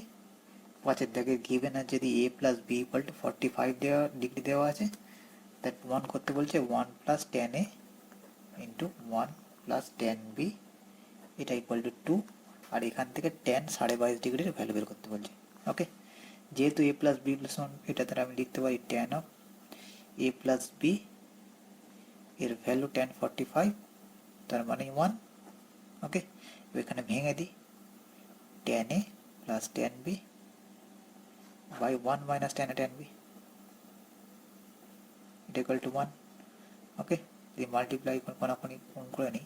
[SPEAKER 1] 5-এর দাগে গিভেন আছে যদি a plus B equal to 45 degree দেওয়া আছে, দ্যাট 1 করতে বলছে 1 plus tan A into 1 plus tan B এটা ইকুয়াল টু 2, আর এখান থেকে টেন 22.5 ডিগ্রির ভ্যালু বের করতে বলছে। ওকে, যেহেতু এ প্লাস বি প্লাস 1, এটা তাহলে আমি লিখতে পারি tan of A plus B, এর ভ্যালু 1045, তার মানে 1। ওকে, এখানে ভেঙে দিই, tan A plus tan B by 1 minus tan A tan B এটা ইকুয়াল টু 1। ওকে, যদি মাল্টিপ্লাই কোনাকুনি গুণ করে নিই,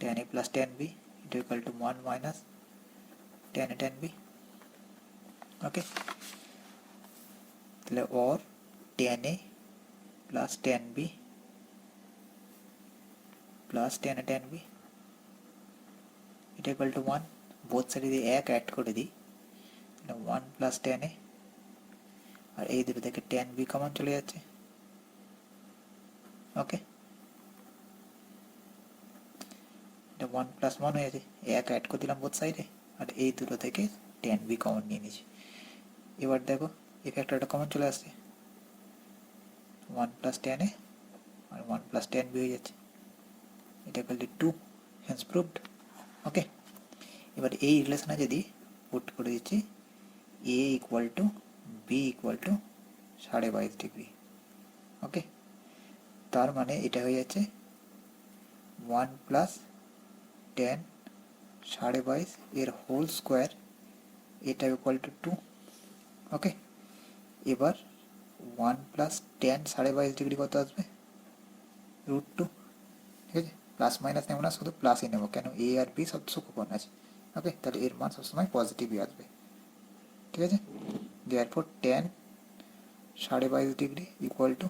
[SPEAKER 1] tan A plus tan B এটা equal to 1 minus tan A tan B. Okay, তাহলে ওর tan A plus tan B plus tan A tan B এটা ইকুয়াল টু 1, বোথ সাইডে দিয়ে 1 অ্যাড করে দিই, 1 প্লাস টেন এ, আর এই দুটো থেকে টেন বি কমন চলে যাচ্ছে। ওকে, ওয়ান প্লাস ওয়ান হয়ে যাচ্ছে, এক অ্যাড করে দিলাম বোথ সাইডে, আর এই দুটো থেকে টেন বি কমন নিয়ে নিয়েছি। এবার দেখো এই ফ্যাক্টরটা কমন চলে আসছে, ওয়ান প্লাস টেন এ আর ওয়ান প্লাস টেন বি হয়ে যাচ্ছে, এটা equal to two, hence proved. Okay, এবার এই রিলেশনে যদি পুট করে দিচ্ছি A equal to B equal to 22.5 degree. Okay, তার মানে এটা হয়ে যাচ্ছে ওয়ান প্লাস টেন 22.5 এর হোল স্কোয়ার, এটা ইকুয়াল টু টু। ওকে, এবার ওয়ান প্লাস টেন 22.5 ডিগ্রি কত আসবে, রুট টু। ঠিক আছে, প্লাস মাইনাস নেব না, শুধু প্লাসই নেবো, কেন এ আর বি সব সুকোণ আছে। ওকে, তাহলে এর মান সবসময় পজিটিভই আসবে। ঠিক আছে, therefore tan 22.5 degree equal to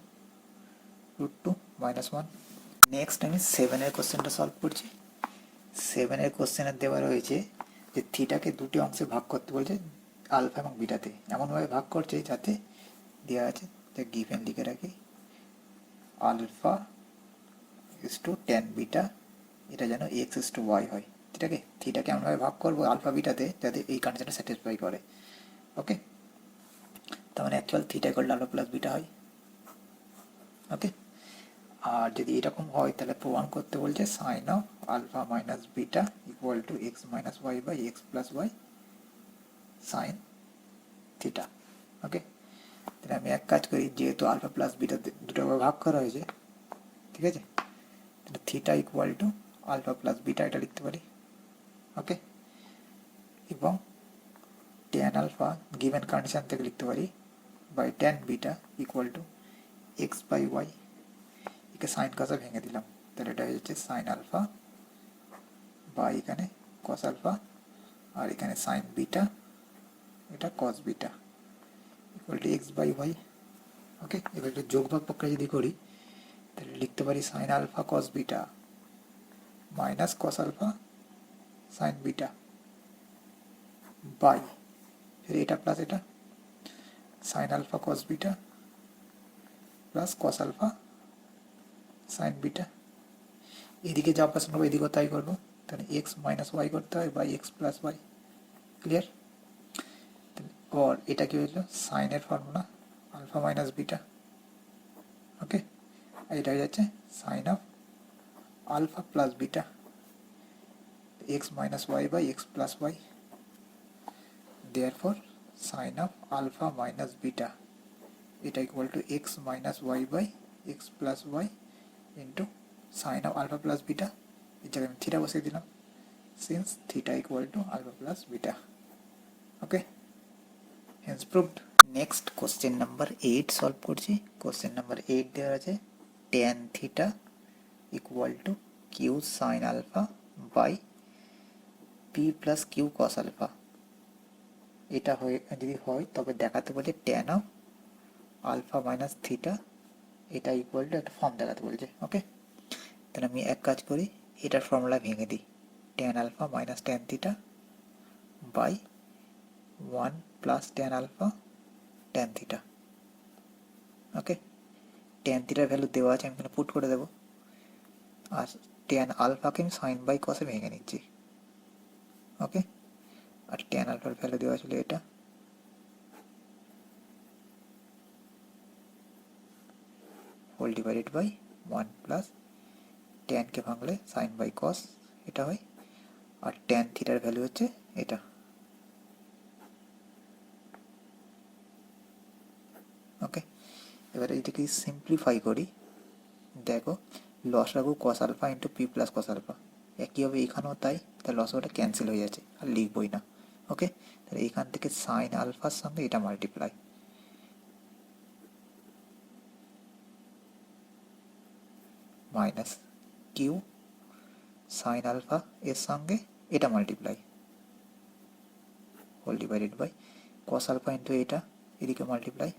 [SPEAKER 1] root two minus one. Next আমি সেভেনের কোশ্চেনটা সলভ করছি। সেভেনের কোশ্চেনের দেওয়া রয়েছে যে থিটাকে দুটি অংশে ভাগ করতে বলছে আলফা এবং বিটাতে, এমনভাবে ভাগ করছে যাতে দেওয়া আছে, যে গিভেন লিখে রাখি alpha is two tan beta, এটা যেন এক্স ইস টু ওয়াই হয়। ঠিক আছে, থিটাকে এমনভাবে ভাগ করবো আলফা বিটাতে যাতে এই কন্ডিশনটা স্যাটিসফাই করে। ওকে, তার মানে actual theta equal to alpha plus beta হয়। ওকে, আর যদি এরকম হয় তাহলে প্রমাণ করতে বলছে sine of alpha minus beta equal to x minus y by x plus y sine theta. Okay, তাহলে আমি এক কাজ করি, যেহেতু আলফা প্লাস বিটা দুটো ভাগ করা হয়েছে, ঠিক আছে, তাহলে theta equal to alpha plus beta এটা লিখতে পারি। ওকে, এবং টেন আলফা গিভেন কন্ডিশন থেকে লিখতে পারি by tan beta equal to x by y, একে সাইন কসে ভেঙে দিলাম, তাহলে এটা হয়ে যাচ্ছে সাইন আলফা বা এখানে কস আলফা, আর এখানে সাইন বিটা, এটা cos beta equal to x by y. Okay, এবার একটু যোগ ভাগ প্রক্রিয়া যদি করি তাহলে লিখতে পারি sine alpha cos beta minus cos alpha sine beta by, फिर এটা প্লাস এটা sine alpha cos beta plus cos alpha sine beta. এদিকে যা অপারেশন করবো এদিকেও তাই করবো, তাহলে এক্স মাইনাস ওয়াই করতে হয় by x plus y. Clear? और এটা কি হলো সাইনের formula alpha minus beta. Okay, এটা হয়ে যাচ্ছে sine of alpha plus beta x minus y by x plus y, therefore sine of alpha minus beta এটা equal to x minus y by x plus y into sine of alpha plus beta, এই জায়গায় আমি theta বসিয়ে দিলাম, since theta equal to alpha plus beta. Okay, Haynes proved. Next question number 8 solve করছি। Question number 8 দেওয়া আছে tan theta equal to q sine alpha by p plus q cos alpha. এটা হয়ে যদি হয় তবে দেখাতে বলছে tan of alpha minus theta, এটা ইকুয়াল টু একটা ফর্ম দেখাতে বলছে। ওকে, তাহলে আমি এক কাজ করি, এটার ফর্মুলা ভেঙে দিই, tan alpha minus tan theta by 1 plus tan alpha tan theta. Okay, tan থিটার ভ্যালু দেওয়া আছে, আমি এখানে পুট করে দেবো, আর tan আলফাকে আমি সাইন বাই কসে ভেঙে নিচ্ছি। ওকে, আর tan আলফার ভ্যালু দেওয়া ছিল এটা, whole divided by 1 plus tan কে ভাঙলে সাইন বাই কস এটা হয়, আর tan থিটার ভ্যালু হচ্ছে এটা। ওকে, এবারে এটাকে সিম্পলিফাই করি, দেখো লসাগু cos alpha into p plus cos alpha, একইভাবে এখানেও তাই, তাহলে লসাগুটা ক্যান্সেল হয়ে যাচ্ছে আর লিখবই না। ওকে, তাহলে এখান থেকে সাইন আলফার সঙ্গে এটা multiply, minus q sine alpha এর সঙ্গে এটা multiply, whole divided by cos alpha into এটা এদিকে মাল্টিপ্লাই,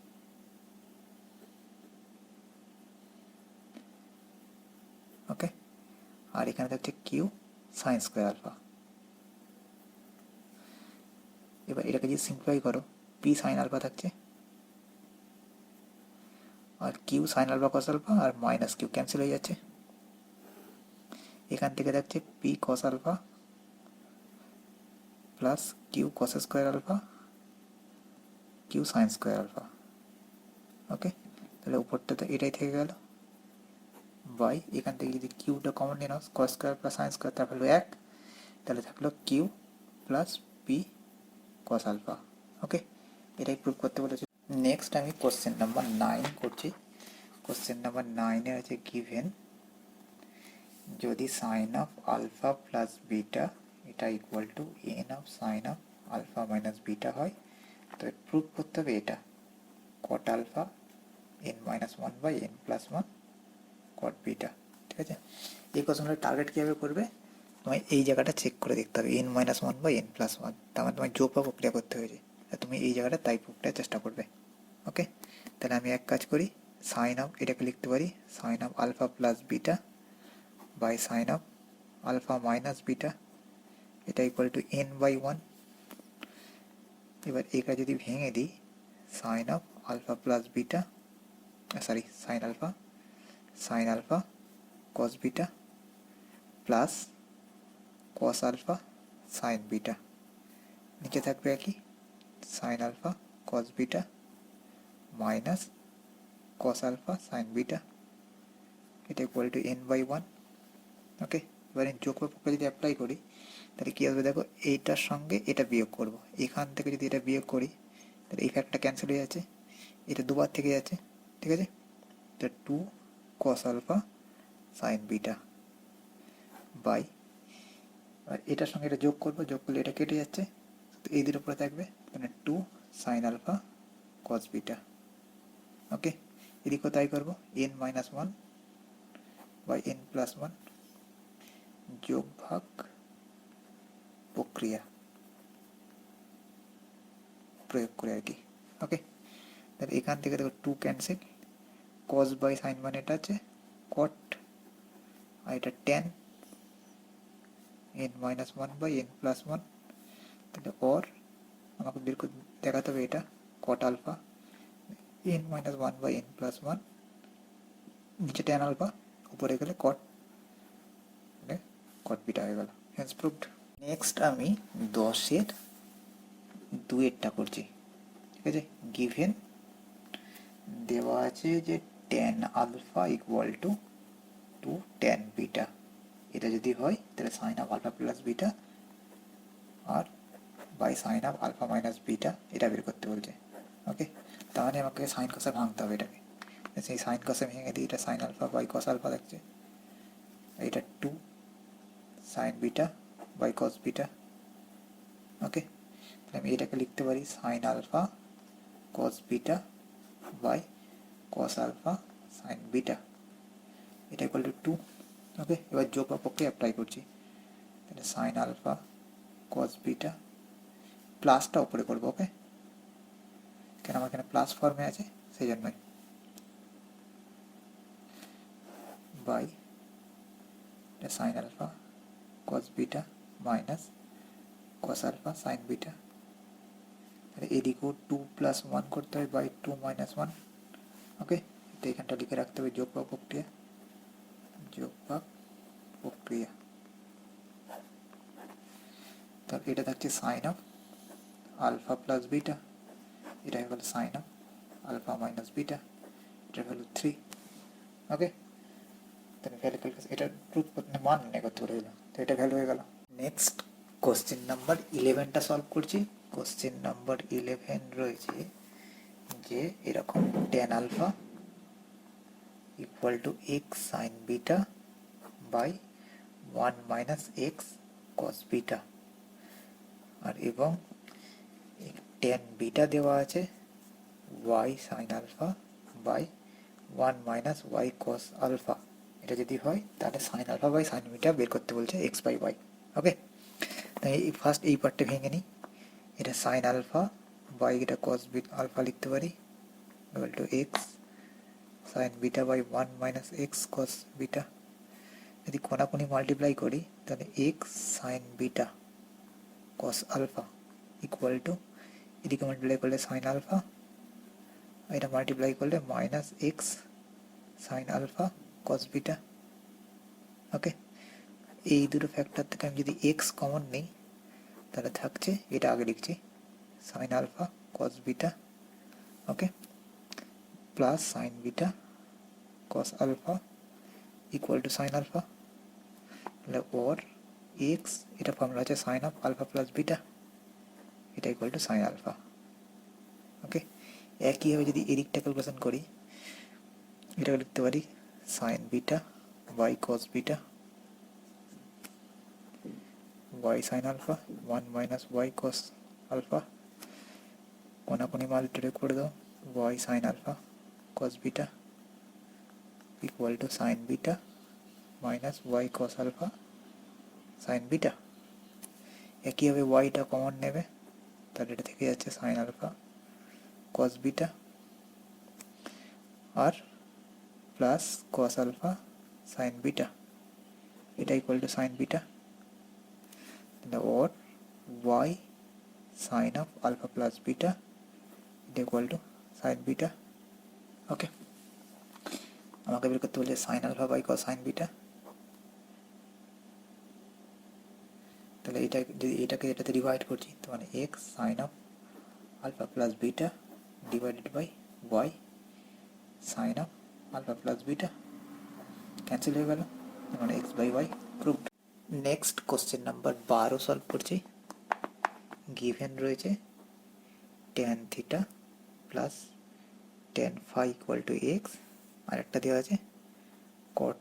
[SPEAKER 1] ওকে, আর এখানে থাকছে কিউ সাইন স্কোয়ার আলফা। এবার এটাকে যদি সিম্পলিফাই করো, পি সাইন আলফা থাকছে, আর q sine alpha cos alpha, আর মাইনাস কিউ ক্যান্সেল হয়ে যাচ্ছে, এখান থেকে যাচ্ছে p cos alpha plus q cos square alpha q sine square alpha. Okay, তাহলে উপরটাতে এটাই থেকে গেল বাই এখান থেকে যদি কিউটা কমন নিয়ে নাও cos square plus sine square তার ভ্যালু 1, তাহলে থাকলো q plus p cos alpha. Okay, এটাই প্রুভ করতে বলেছে। নেক্সট আমি কোশ্চেন নাম্বার 9 করছি। কোশ্চেন নাম্বার 9 আছে গিভেন যদি sine of alpha plus beta এটা equal to n of sine of alpha minus beta হয়, তো প্রুভ করতে হবে এটা cot alpha n minus one by n plus one cot beta. ঠিক আছে, এই কোশ্চেনটা টার্গেট কীভাবে করবে, তোমায় এই জায়গাটা চেক করে দেখতে হবে n minus one by n plus one, তার মানে তোমায় যোগ বা প্রক্রিয়া করতে হয়েছে, তুমি এই জায়গাটা তাই প্রক্রিয়ার চেষ্টা করবে। ওকে, তাহলে আমি এক কাজ করি, সাইন অফ এটাকে লিখতে পারি sine of alpha plus beta by sine of alpha minus beta, এটা equal to n by one. এবার এটা যদি ভেঙে দিই sine of alpha plus beta sorry sine alpha cos beta plus cos alpha sine beta, নিচে থাকবে কি sine alpha cos beta minus cos alpha sine beta, এটা equal to n by one. Okay, এবারে যোগ বা প্রক্রিয়া যদি অ্যাপ্লাই করি তাহলে কী আসবে দেখো, এইটার সঙ্গে এটা বিয়োগ করব, এখান থেকে যদি এটা বিয়োগ করি তাহলে এই ফ্যাক্টটা ক্যান্সেল হয়ে যাচ্ছে, এটা দুবার থেকে যাচ্ছে। ঠিক আছে, এটা two cos alpha sine beta by, আর এটার সঙ্গে এটা যোগ করবো, যোগ করলে এটা কেটে যাচ্ছে, তো এই দুটোর উপরে থাকবে মানে two sine alpha cos beta. Okay, এদিকেও তাই করবো n minus one by n plus one যোগ ভাগ প্রক্রিয়া প্রয়োগ করে আর কি। ওকে, তাহলে এখান থেকে দেখো two cancel, cos by sine মানে এটা আছে কট, আর এটা tan n minus one by n plus one, তাহলে ওর আমাকে বের করে দেখাতে হবে এটা cot alpha n minus one by n plus one, নিচে টেন আলফা, উপরে গেলে কট কট বিটা হয়ে গেল, হেন্স প্রুভড। নেক্সট আমি 10-এর 2-এরটা করছি। ঠিক আছে, গিভেন দেওয়া আছে যে tan alpha equal to two tan beta, এটা যদি হয় তাহলে sine of alpha plus beta আর by sine of alpha minus beta এটা বের করতে বলছে। ওকে, তাহলে আমাকে সাইন কষে ভাঙতে হবে এটাকে, সেই সাইন কষে ভেঙে দিই, এটা sine alpha by cos alpha থাকছে, এটা two sine beta by cos beta. Okay, তাহলে আমি এটাকে লিখতে পারি sine alpha cos beta by cos alpha sine beta, এটা ইকুয়াল টু টু। ওকে, এবার যোগ বা প্রক্রিয়া অ্যাপ্লাই করছি, তাহলে সাইন আলফা কস বিটা প্লাসটা উপরে করবো। ওকে, কেন আমার এখানে প্লাস ফর্মে আছে সেই জন্যই, by sine alpha cos beta minus cos alpha sine beta, তাহলে এদিকেও টু প্লাস ওয়ান করতে হবে by two minus one. Okay, তো এখানটা লিখে রাখতে হবে যোগ বা প্রক্রিয়া, যোগ বা প্রক্রিয়া, তাহলে এটা থাকছে sine of alpha plus beta, এটা হয়ে গেল sine of alpha minus beta, এটার ভ্যালু 3। ওকে, তাহলে ভ্যালু ক্যালকুলেশন এটা প্রুফ করতে মান নির্ণয় করতে বলে দিল, তো এটা ভ্যালু হয়ে গেল। নেক্সট কোশ্চেন নাম্বার 11টা সলভ করছি। কোশ্চেন নাম্বার 11 রয়েছে যে এরকম tan alpha equal to x sine beta by one minus x cos beta, আর এবং টেন বিটা দেওয়া আছে y sine alpha by one minus y cos alpha, এটা যদি হয় তাহলে sine alpha by sine beta বের করতে বলছে এক্স বাই ওয়াই। ওকে, তাই ফার্স্ট এই পার্টটা ভেঙে নিই, এটা সাইন আলফা বাই এটা কস বিটা আলফা লিখতে পারি equal to x sine beta by one minus x cos beta, যদি কোনাকুনি মাল্টিপ্লাই করি তাহলে x sine beta cos alpha equal to এদিকে মাল্টিপ্লাই করলে সাইন আলফা, এটা মাল্টিপ্লাই করলে minus x sine alpha cos beta. Okay, এই দুটো ফ্যাক্টর থেকে আমি যদি এক্স কমন নিই তাহলে থাকছে, এটা আগে লিখছি, sine alpha cos beta, okay, plus sine beta cos alpha equal to sine alpha, তাহলে ওর এক্স, এটা ফর্মুলা আছে sine of alpha plus beta, এটা equal to sine alpha. Okay, একইভাবে যদি এদিকটা ক্যালকুলেশন করি, এটাকে লিখতে পারি sine beta by cos beta by sine alpha 1 minus y cos alpha, কোনাকুনি মাল্টিপ্লাই করে দাও, y sine alpha cos beta equal to sine beta minus y cos alpha sine beta. একইভাবে ওয়াইটা কমন নেবে, তাহলে এটা থেকে যাচ্ছে সাইন আলফা কস বিটা আর plus cos alpha sine beta, এটা equal to sine beta, or y sin of alpha plus beta is equal to sin beta। ওকে, আমাকে বের করতে বলছে sin alpha by cos sin beta, তাহলে এটা যদি এটাকে এটাতে ডিভাইড করছি তো মানে x sin of alpha plus beta divided by y sin of alpha plus beta cancel হয়ে গেল, মানে x by y proved. Next question number 12 solve করছি। গিভেন রয়েছে tan theta plus tan phi equal to x, আর একটা দেওয়া আছে cot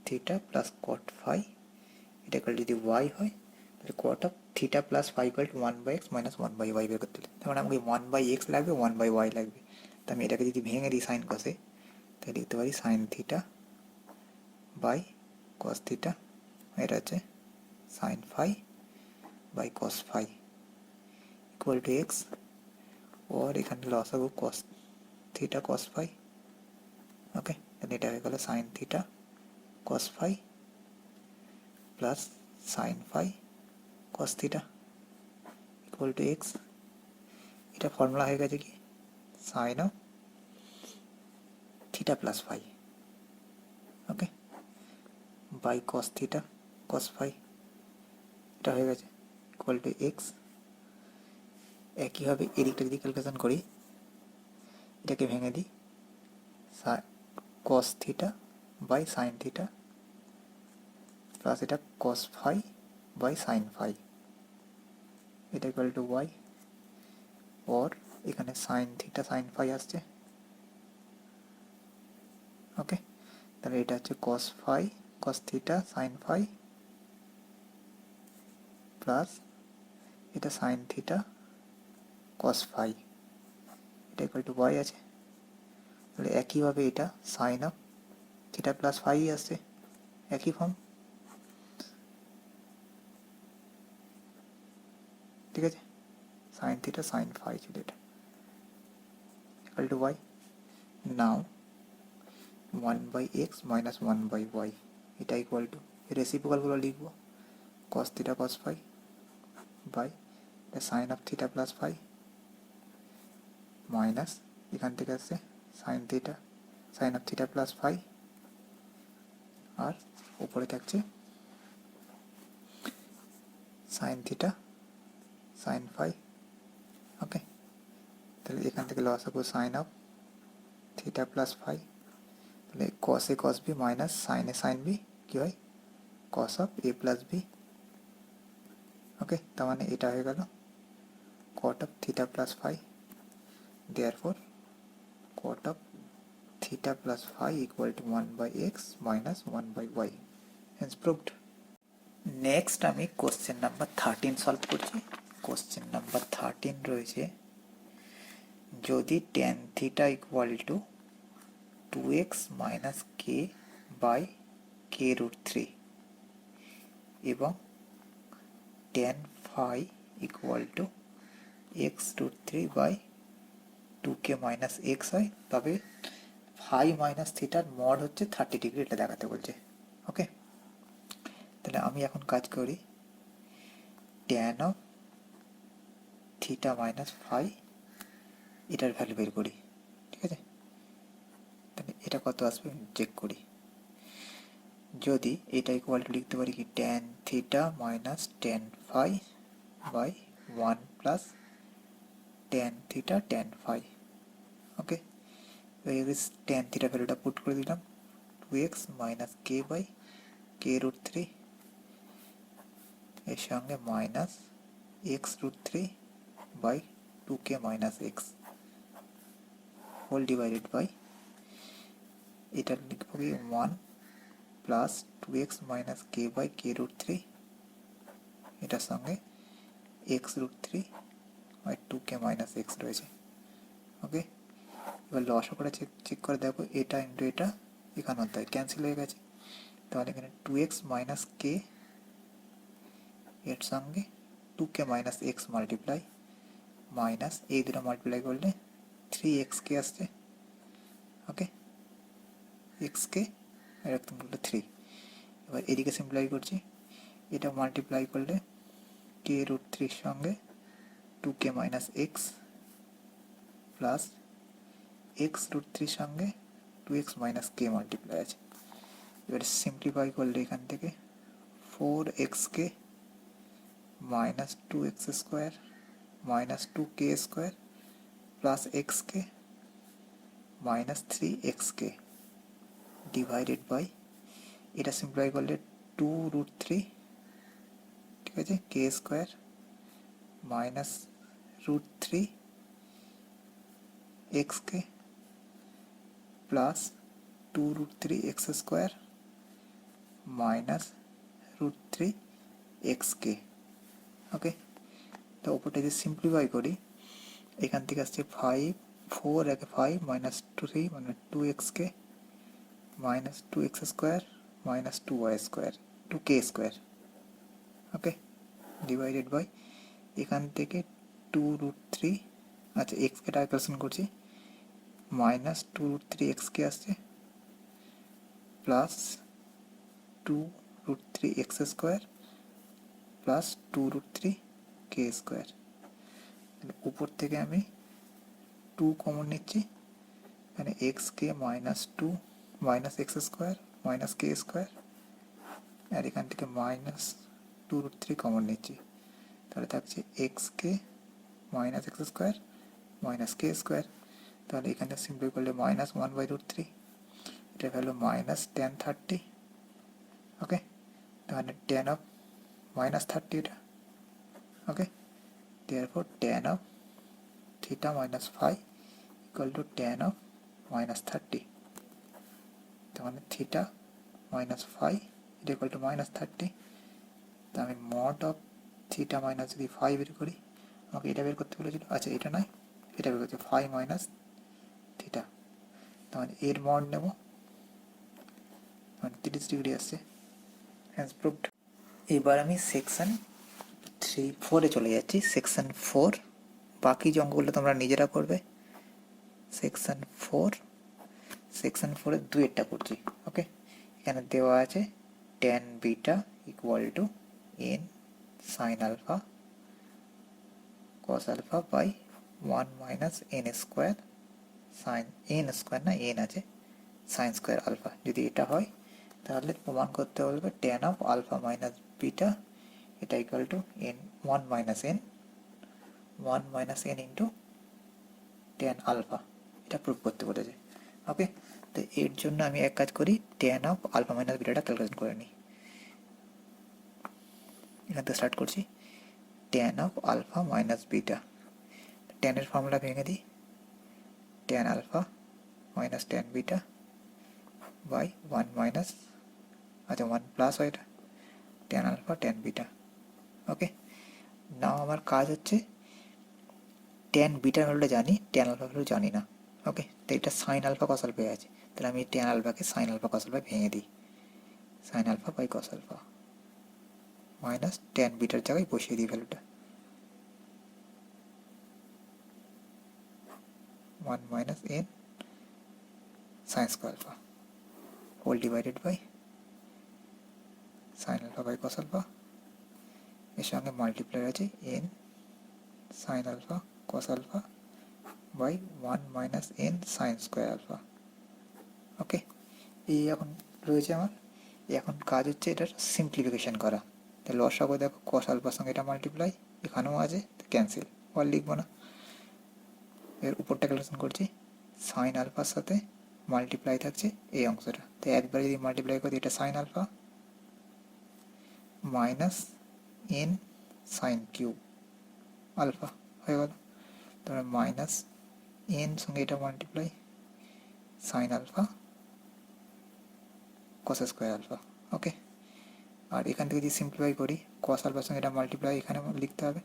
[SPEAKER 1] theta plus cot phi, এটা ইকুয়াল যদি y হয় তাহলে cot of theta plus phi equal to 1 by x minus 1 by y বের করতে হবে। তার মানে আমাকে 1 বাই এক্স লাগবে, 1 বাই ওয়াই লাগবে। তো আমি এটাকে যদি ভেঙে দিই সাইন কসে, তাহলে লিখতে পারি sine theta by cos theta, এটা হচ্ছে sine phi by cos phi equal to x, और এখানে লসাগু কস থিটা কস ফাই। ওকে, তাহলে এটা হয়ে গেল sine theta cos phi plus sine phi cos theta equal to x. এটা ফর্মুলা হয়ে গেছে কি sine of theta plus phi, okay, by cos theta cos phi, এটা হয়ে গেছে ইকুয়াল টু এক্স। একইভাবে এদিকটা যদি ক্যালকুলেশন করি, এটাকে ভেঙে দিই, cos theta by sine theta plus এটা cos phi by sine phi, এটা ইকুয়াল টু ওয়াই, और এখানে সাইন থিটা সাইন ফাই আসছে। ওকে, তাহলে এটা হচ্ছে cos phi cos theta sine phi plus এটা সাইন থিটা কস ফাই, এটা ইকুয়াল টু ওয়াই আছে। তাহলে একইভাবে এটা sine of theta plus phi আসছে, একই ফর্ম, ঠিক আছে, সাইন থিটা সাইন ফাই ছিল এটা, equal to y. Now 1 by x minus 1 by y, এটা ইকুয়াল টু রেসিপ্রোকালগুলো লিখবো, cos theta cos phi by sine of theta plus phi minus এখান থেকে আসছে sine theta sine of theta plus phi, আর উপরে থাকছে sine theta sine phi. Okay, তাহলে এখান থেকে লসাগু sine of theta plus phi, তাহলে cos A cos B minus sine A sine B কি হয় cos of A plus B. Okay, তার মানে এটা হয়ে গেল cot of theta plus phi, therefore cot of theta plus phi equal to 1 by x minus 1 by y, hence proved। Next আমি question number 13 solve করছি। Question number 13 রয়েছে যদি tan theta equal to 2x minus k by k root 3 এবং tan phi equal to x root 3 by 2k minus x হয়, তবে phi minus theta mod হচ্ছে 30 degree, এটা দেখাতে বলছে। ওকে, তাহলে আমি এখন কাজ করি tan of theta minus phi এটার ভ্যালু বের করি, ঠিক আছে। তাহলে এটা কত আসবে চেক করি, যদি এটা ইকুয়াল টু লিখতে পারি কি tan theta minus tan phi by 1 plus tan theta tan phi. Okay, tan theta ভ্যালুটা পুট করে দিলাম 2x minus k by k root three, এর সঙ্গে minus x root three by 2k minus x whole divided by এটা লিখব কি 1 plus 2x minus k by k root three, এটার সঙ্গে x root three by 2k minus x রয়েছে। Okay, এবার loss করে চেক করে দেখো এটা ইন্টু এটা এখানে হতে হয় ক্যান্সেল হয়ে গেছে, তাহলে এখানে 2x মাইনাস কে এর সঙ্গে 2k minus x multiply minus এই দুটো মাল্টিপ্লাই করলে 3xk আসছে। ওকে, এক্সকে আর একদম করলে 3। এবার এদিকে সিম্পলাই করছি, এটা মাল্টিপ্লাই করলে কে রুট থ্রির সঙ্গে 2k minus x plus x root থ্রির সঙ্গে 2x মাইনাস কে মাল্টিপ্লাই আছে। এবার সিম্পলিফাই করলে এখান থেকে 4xk minus 2x square minus 2k square plus xk minus 3xk divided by এটা সিম্পলিফাই করলে 2 রুট থ্রি, ঠিক আছে, k square minus root three x k plus 2 root three x square minus root three x k. Okay, তো ওপরটা যদি simplify করি এখান থেকে আসছে 4 একে 5 মাইনাস 3 মানে 2xk minus 2x square minus 2y square 2k square. Okay, divided by এখান থেকে 2 রুট থ্রি, আচ্ছা এক্সকে ক্যালকুলেশন করছি, মাইনাস 2 রুট থ্রি এক্সকে আসছে plus 2 root three x square plus 2 root three k square. উপর থেকে আমি 2 কমন নিচ্ছি, মানে x k minus 2 minus x square minus k square, আর এখান থেকে মাইনাস 2 রুট থ্রি কমন নিচ্ছি, তাহলে থাকছে এক্সকে minus x square minus k square. তাহলে এখানে সিম্পল করলে মাইনাস 1 বাই রুট থ্রি, এটা ভ্যালু মাইনাস ট্যান 30। ওকে, তাহলে ট্যান অফ মাইনাস 30 এটা। ওকে, therefore tan of theta minus phi equal to tan of minus 30, তাহলে থিটা মাইনাস ফাই এটা equal to minus 30। তা আমি মড অফ থিটা মাইনাস যদি phi বের করি, আমাকে এটা বের করতে বলেছিল, আচ্ছা এটা নয় এটা বের করতে ফাই মাইনাস থিটা, তাহলে এর মড নেব, মানে 30 ডিগ্রি আসছে, হ্যান্স প্রুভড। এবার আমি সেকশন 3-4-এ চলে যাচ্ছি। সেকশন 4 বাকি যে অঙ্কগুলো তোমরা নিজেরা করবে। সেকশন 4-এর 2-এরটা করছি। ওকে, এখানে দেওয়া আছে tan beta equal to n sine alpha cos alpha by 1 minus n square sine n square না এন আছে সাইন স্কোয়ার আলফা। যদি এটা হয় তাহলে প্রমাণ করতে বলবে tan of alpha minus beta এটা equal to n 1 minus n into tan alpha, এটা প্রুভ করতে বলেছে। ওকে, তো এর জন্য আমি এক কাজ করি, ট্যান অফ আলফা মাইনাস বিটাটা ক্যালকুলেশন করে নিই। এখান থেকে স্টার্ট করছি, tan of alpha minus beta, ট্যানের ফর্মুলা ভেঙে দিই, tan alpha minus tan beta by 1 minus, আচ্ছা 1 প্লাস হয় এটা tan alpha tan beta. Okay, now আমার কাজ হচ্ছে ট্যান বিটা ভ্যালুটা জানি, ট্যান আলফা ভ্যালু জানি না। ওকে, তো এটা সাইন আলফা কস আলফা আছে, তাহলে আমি ট্যান আলফাকে সাইন আলফা কস আলফা ভেঙে দিই, sine alpha by cos alpha minus tan বিটার জায়গায় বসিয়ে দিই ভ্যালুটা 1 minus n sine square alpha whole divided by sine alpha by cos alpha, এর সঙ্গে মাল্টিপ্লাই আছে n sine alpha cos alpha by 1 minus n sine square alpha. Okay, এই এখন রয়েছে আমার, এখন কাজ হচ্ছে এটার সিম্পলিফিকেশন করা। তো লসাগু দেখো কস আলফার সঙ্গে এটা মাল্টিপ্লাই, এখানেও আছে, তো ক্যান্সেল, আর লিখবো না। এর উপরটা ক্যালকুলেশন করছি, সাইন আলফার সাথে মাল্টিপ্লাই থাকছে এই অংশটা, তো একবার যদি মাল্টিপ্লাই করি এটা sine alpha minus n sine cube alpha হয়ে গেল। তারপরে মাইনাস এন সঙ্গে এটা multiply sine alpha cos square alpha. Okay, আর এখান থেকে যদি সিম্পলিফাই করি কস আলফার সঙ্গে এটা মাল্টিপ্লাই এখানে লিখতে হবে,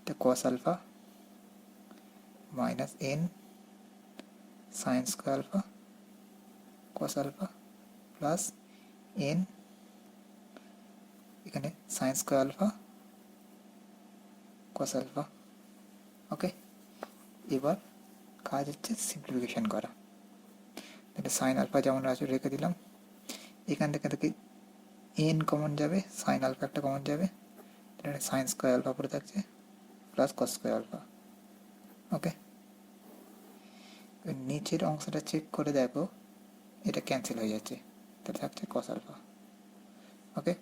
[SPEAKER 1] তো cos alpha minus n sine square alpha cos alpha plus n এখানে sine square alpha cos alpha. Okay, এবার কাজ হচ্ছে সিম্পলিফিকেশন করা। তাহলে সাইন আলফা যেমন আছে রেখে দিলাম, এখান থেকে এন কমন যাবে, সাইন আলফা একটা কমন যাবে, তাহলে সাইন স্কোয়ার আলফা পরে থাকছে প্লাস কস স্কোয়ার আলফা। ওকে, নিচের অংশটা চেক করে দেখো এটা ক্যান্সেল হয়ে যাচ্ছে, তাহলে থাকছে কস আলফা। ওকে,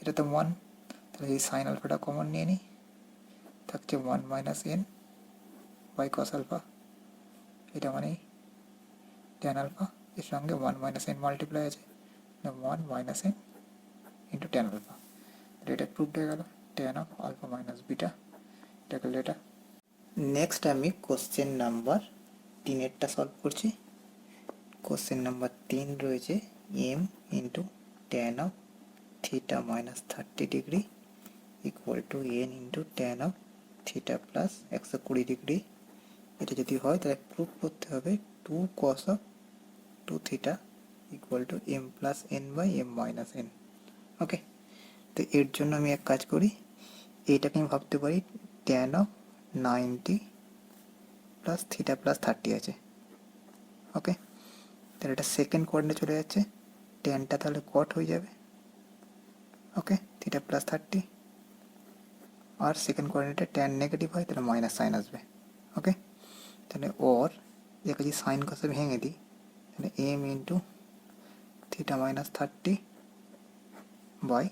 [SPEAKER 1] এটা তো 1, তাহলে এই সাইন আলফাটা কমন নিয়ে নিই, থাকছে 1 minus N by cos alpha, এটা মানে ট্যান আলফা, এর সঙ্গে 1 মাইনাস এন মাল্টিপ্লাই আছে, 1 minus n into tan alpha, এটা প্রুভড হয়ে গেল, tan of alpha minus beta, এটা করলে এটা। নেক্সট আমি কোশ্চেন নাম্বার 3 সলভ করছি। কোশ্চেন নাম্বার 3 রয়েছে m into tan of theta minus 30 degree equal to n into tan of theta plus 120 degree. এটা যদি হয় তাহলে প্রুভ করতে হবে 2 cos of 2 theta equal to m plus n by m minus N. ওকে, তো এর জন্য আমি এক কাজ করি, এইটাকে আমি ভাবতে পারি tan of 90 plus theta plus 30 আছে। ওকে, তাহলে এটা সেকেন্ড কোঅর্ডিনেটে চলে যাচ্ছে, ট্যানটা তাহলে কট হয়ে যাবে। ওকে, থিটা প্লাস 30, আর সেকেন্ড কোঅর্ডিনেটে ট্যান নেগেটিভ হয় তাহলে মাইনাস সাইন আসবে। ওকে, তাহলে ওর একে যদি সাইন কষে ভেঙে দিই তাহলে m into theta minus 30 by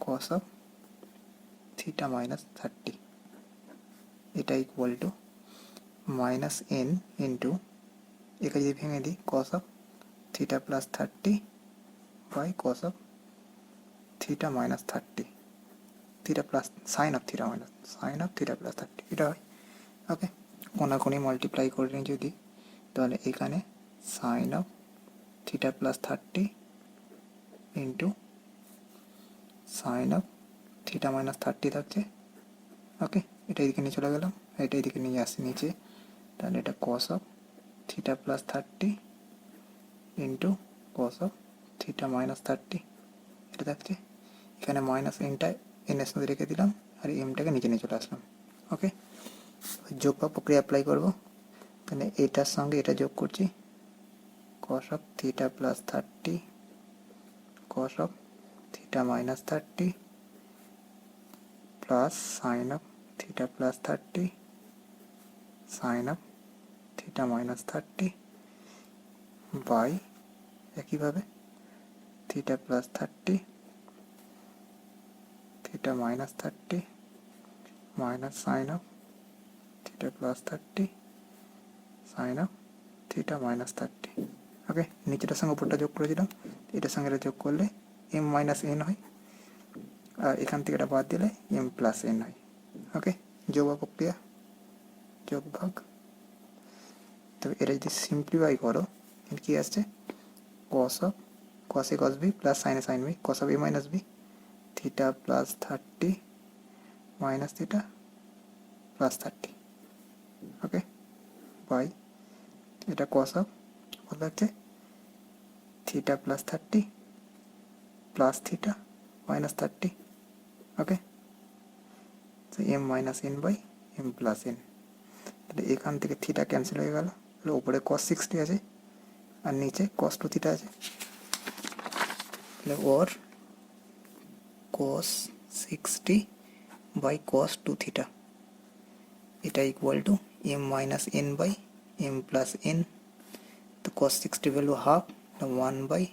[SPEAKER 1] cos of theta minus 30, এটা equal to minus n into একে যদি ভেঙে দিই cos of theta plus 30 by cos of theta minus 30, theta plus sine of theta minus sine of theta plus 30 এটা হয়। ওকে, কোনাকুনি multiply করে নিই যদি, তাহলে এখানে sine of theta plus 30 into sine of theta minus 30 থাকছে। ওকে, এটা এদিকে নিয়ে চলে গেলাম, এটা এদিকে নিয়ে আসি নিচে, তাহলে এটা cos of theta plus 30 into cos of theta minus 30 এটা থাকছে। এখানে মাইনাস এনটা এনের সাথে রেখে দিলাম, আর এমটাকে নিচে নিয়ে চলে আসলাম। ওকে, যোগ বা প্রক্রিয়া অ্যাপ্লাই করব, তাহলে এটার সঙ্গে এটা যোগ করছি, cos of theta plus 30 cos of theta minus 30 plus sin of theta plus 30 sin of theta minus 30 by একইভাবে theta plus 30 theta minus 30 minus sin of theta plus 30 sin of theta minus 30। ওকে, নিচেটার সঙ্গে উপরটা যোগ করেছিলাম, এটার সঙ্গে এটা যোগ করলে এম মাইনাস এন হয়, আর এখান থেকে এটা বাদ দিলে এম প্লাস এন হয়। ওকে, যোগ প্রক্রিয়া যোগ ভাগ, তো এটা যদি সিম্পলিফাই করো কি আসছে cos of cos A cos B plus sine A sine B cos of A minus B theta plus 30 minus theta plus 30। Okay, by এটা কস অফ কত লাগছে theta plus 30 plus theta minus 30। Okay, তো M minus N by M plus N, তাহলে এখান থেকে theta cancel হয়ে গেল, তাহলে উপরে cos 60 আছে আর নিচে cos 2 থিটা আছে, তাহলে ওর cos 60 বাই cos 2 থিটা এটা equal to M minus N by M plus N, তো cos 60 value half, 1 by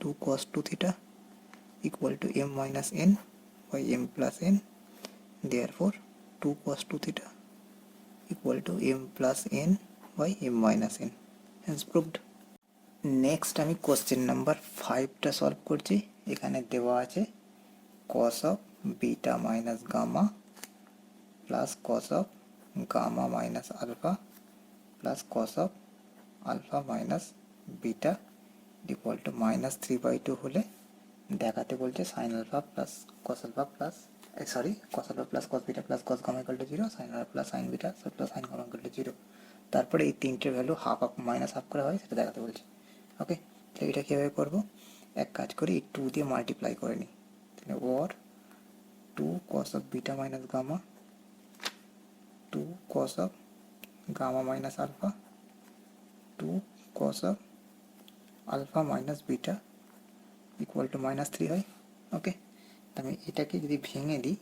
[SPEAKER 1] 2 2 cos 2 theta equal to m minus n by m plus n. Therefore 2 cos 2 theta equal to m plus n by m minus n. Hence proved. Next আমি question number 5টা solve করছি। এখানে দেওয়া আছে cos of beta minus gamma plus cos of gamma minus alpha plus cos of alpha minus beta equal to -3/2 হলে দেখাতে বলছে sin alpha plus cos alpha plus cos alpha plus cos beta plus cos gamma equal to 0, sin alpha plus sin beta plus sin gamma equal to 0। তারপরে এই তিনটের value half minus half করা হয় সেটা দেখাতে বলছে। ওকে, তাহলে এটা কীভাবে করবো, এক কাজ করি এই 2 দিয়ে মাল্টিপ্লাই করে নিই। তাহলে ওর 2 cos of beta minus gamma, 2 cos of gamma minus alpha, 2 cos of alpha minus beta equal to -3 হয়। ওকে, তো আমি এটাকে যদি ভেঙে দিই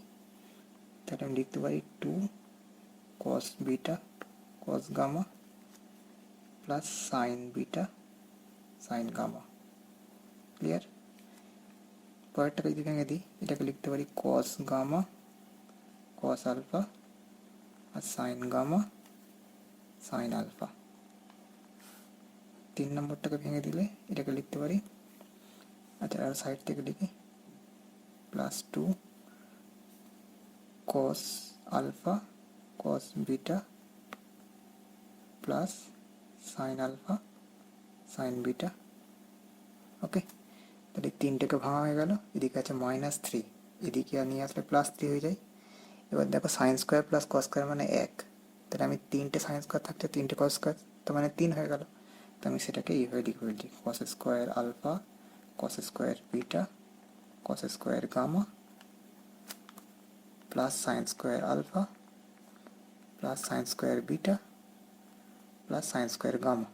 [SPEAKER 1] তাহলে আমি লিখতে পারি 2 cos beta cos gamma plus sin beta sin gamma। Clear? পরেরটাকে যদি ভেঙে দিই এটাকে লিখতে পারি cos gamma cos alpha আর sin gamma sin alpha। 3 নম্বরটাকে ভেঙে দিলে এটাকে লিখতে পারি, আচ্ছা আর সাইড থেকে লিখি +2 cos alpha cos beta plus sin alpha sin beta। ওকে, তাহলে 3টেকে ভাঙা হয়ে গেল, এদিকে আছে -3, এদিকে নিয়ে আসলে +3 হয়ে যায়। এবার দেখো sine square plus cos square মানে 1, তাহলে আমি 3টে সাইন স্কোয়ার থাকছে 3টে কস স্কোয়ার, তো মানে 3 হয়ে গেল। তো আমি সেটাকে এইভাবে লিখে ফেলছি cos square alpha cos square beta cos square gamma plus sine square alpha plus sine square beta plus sine square gamma.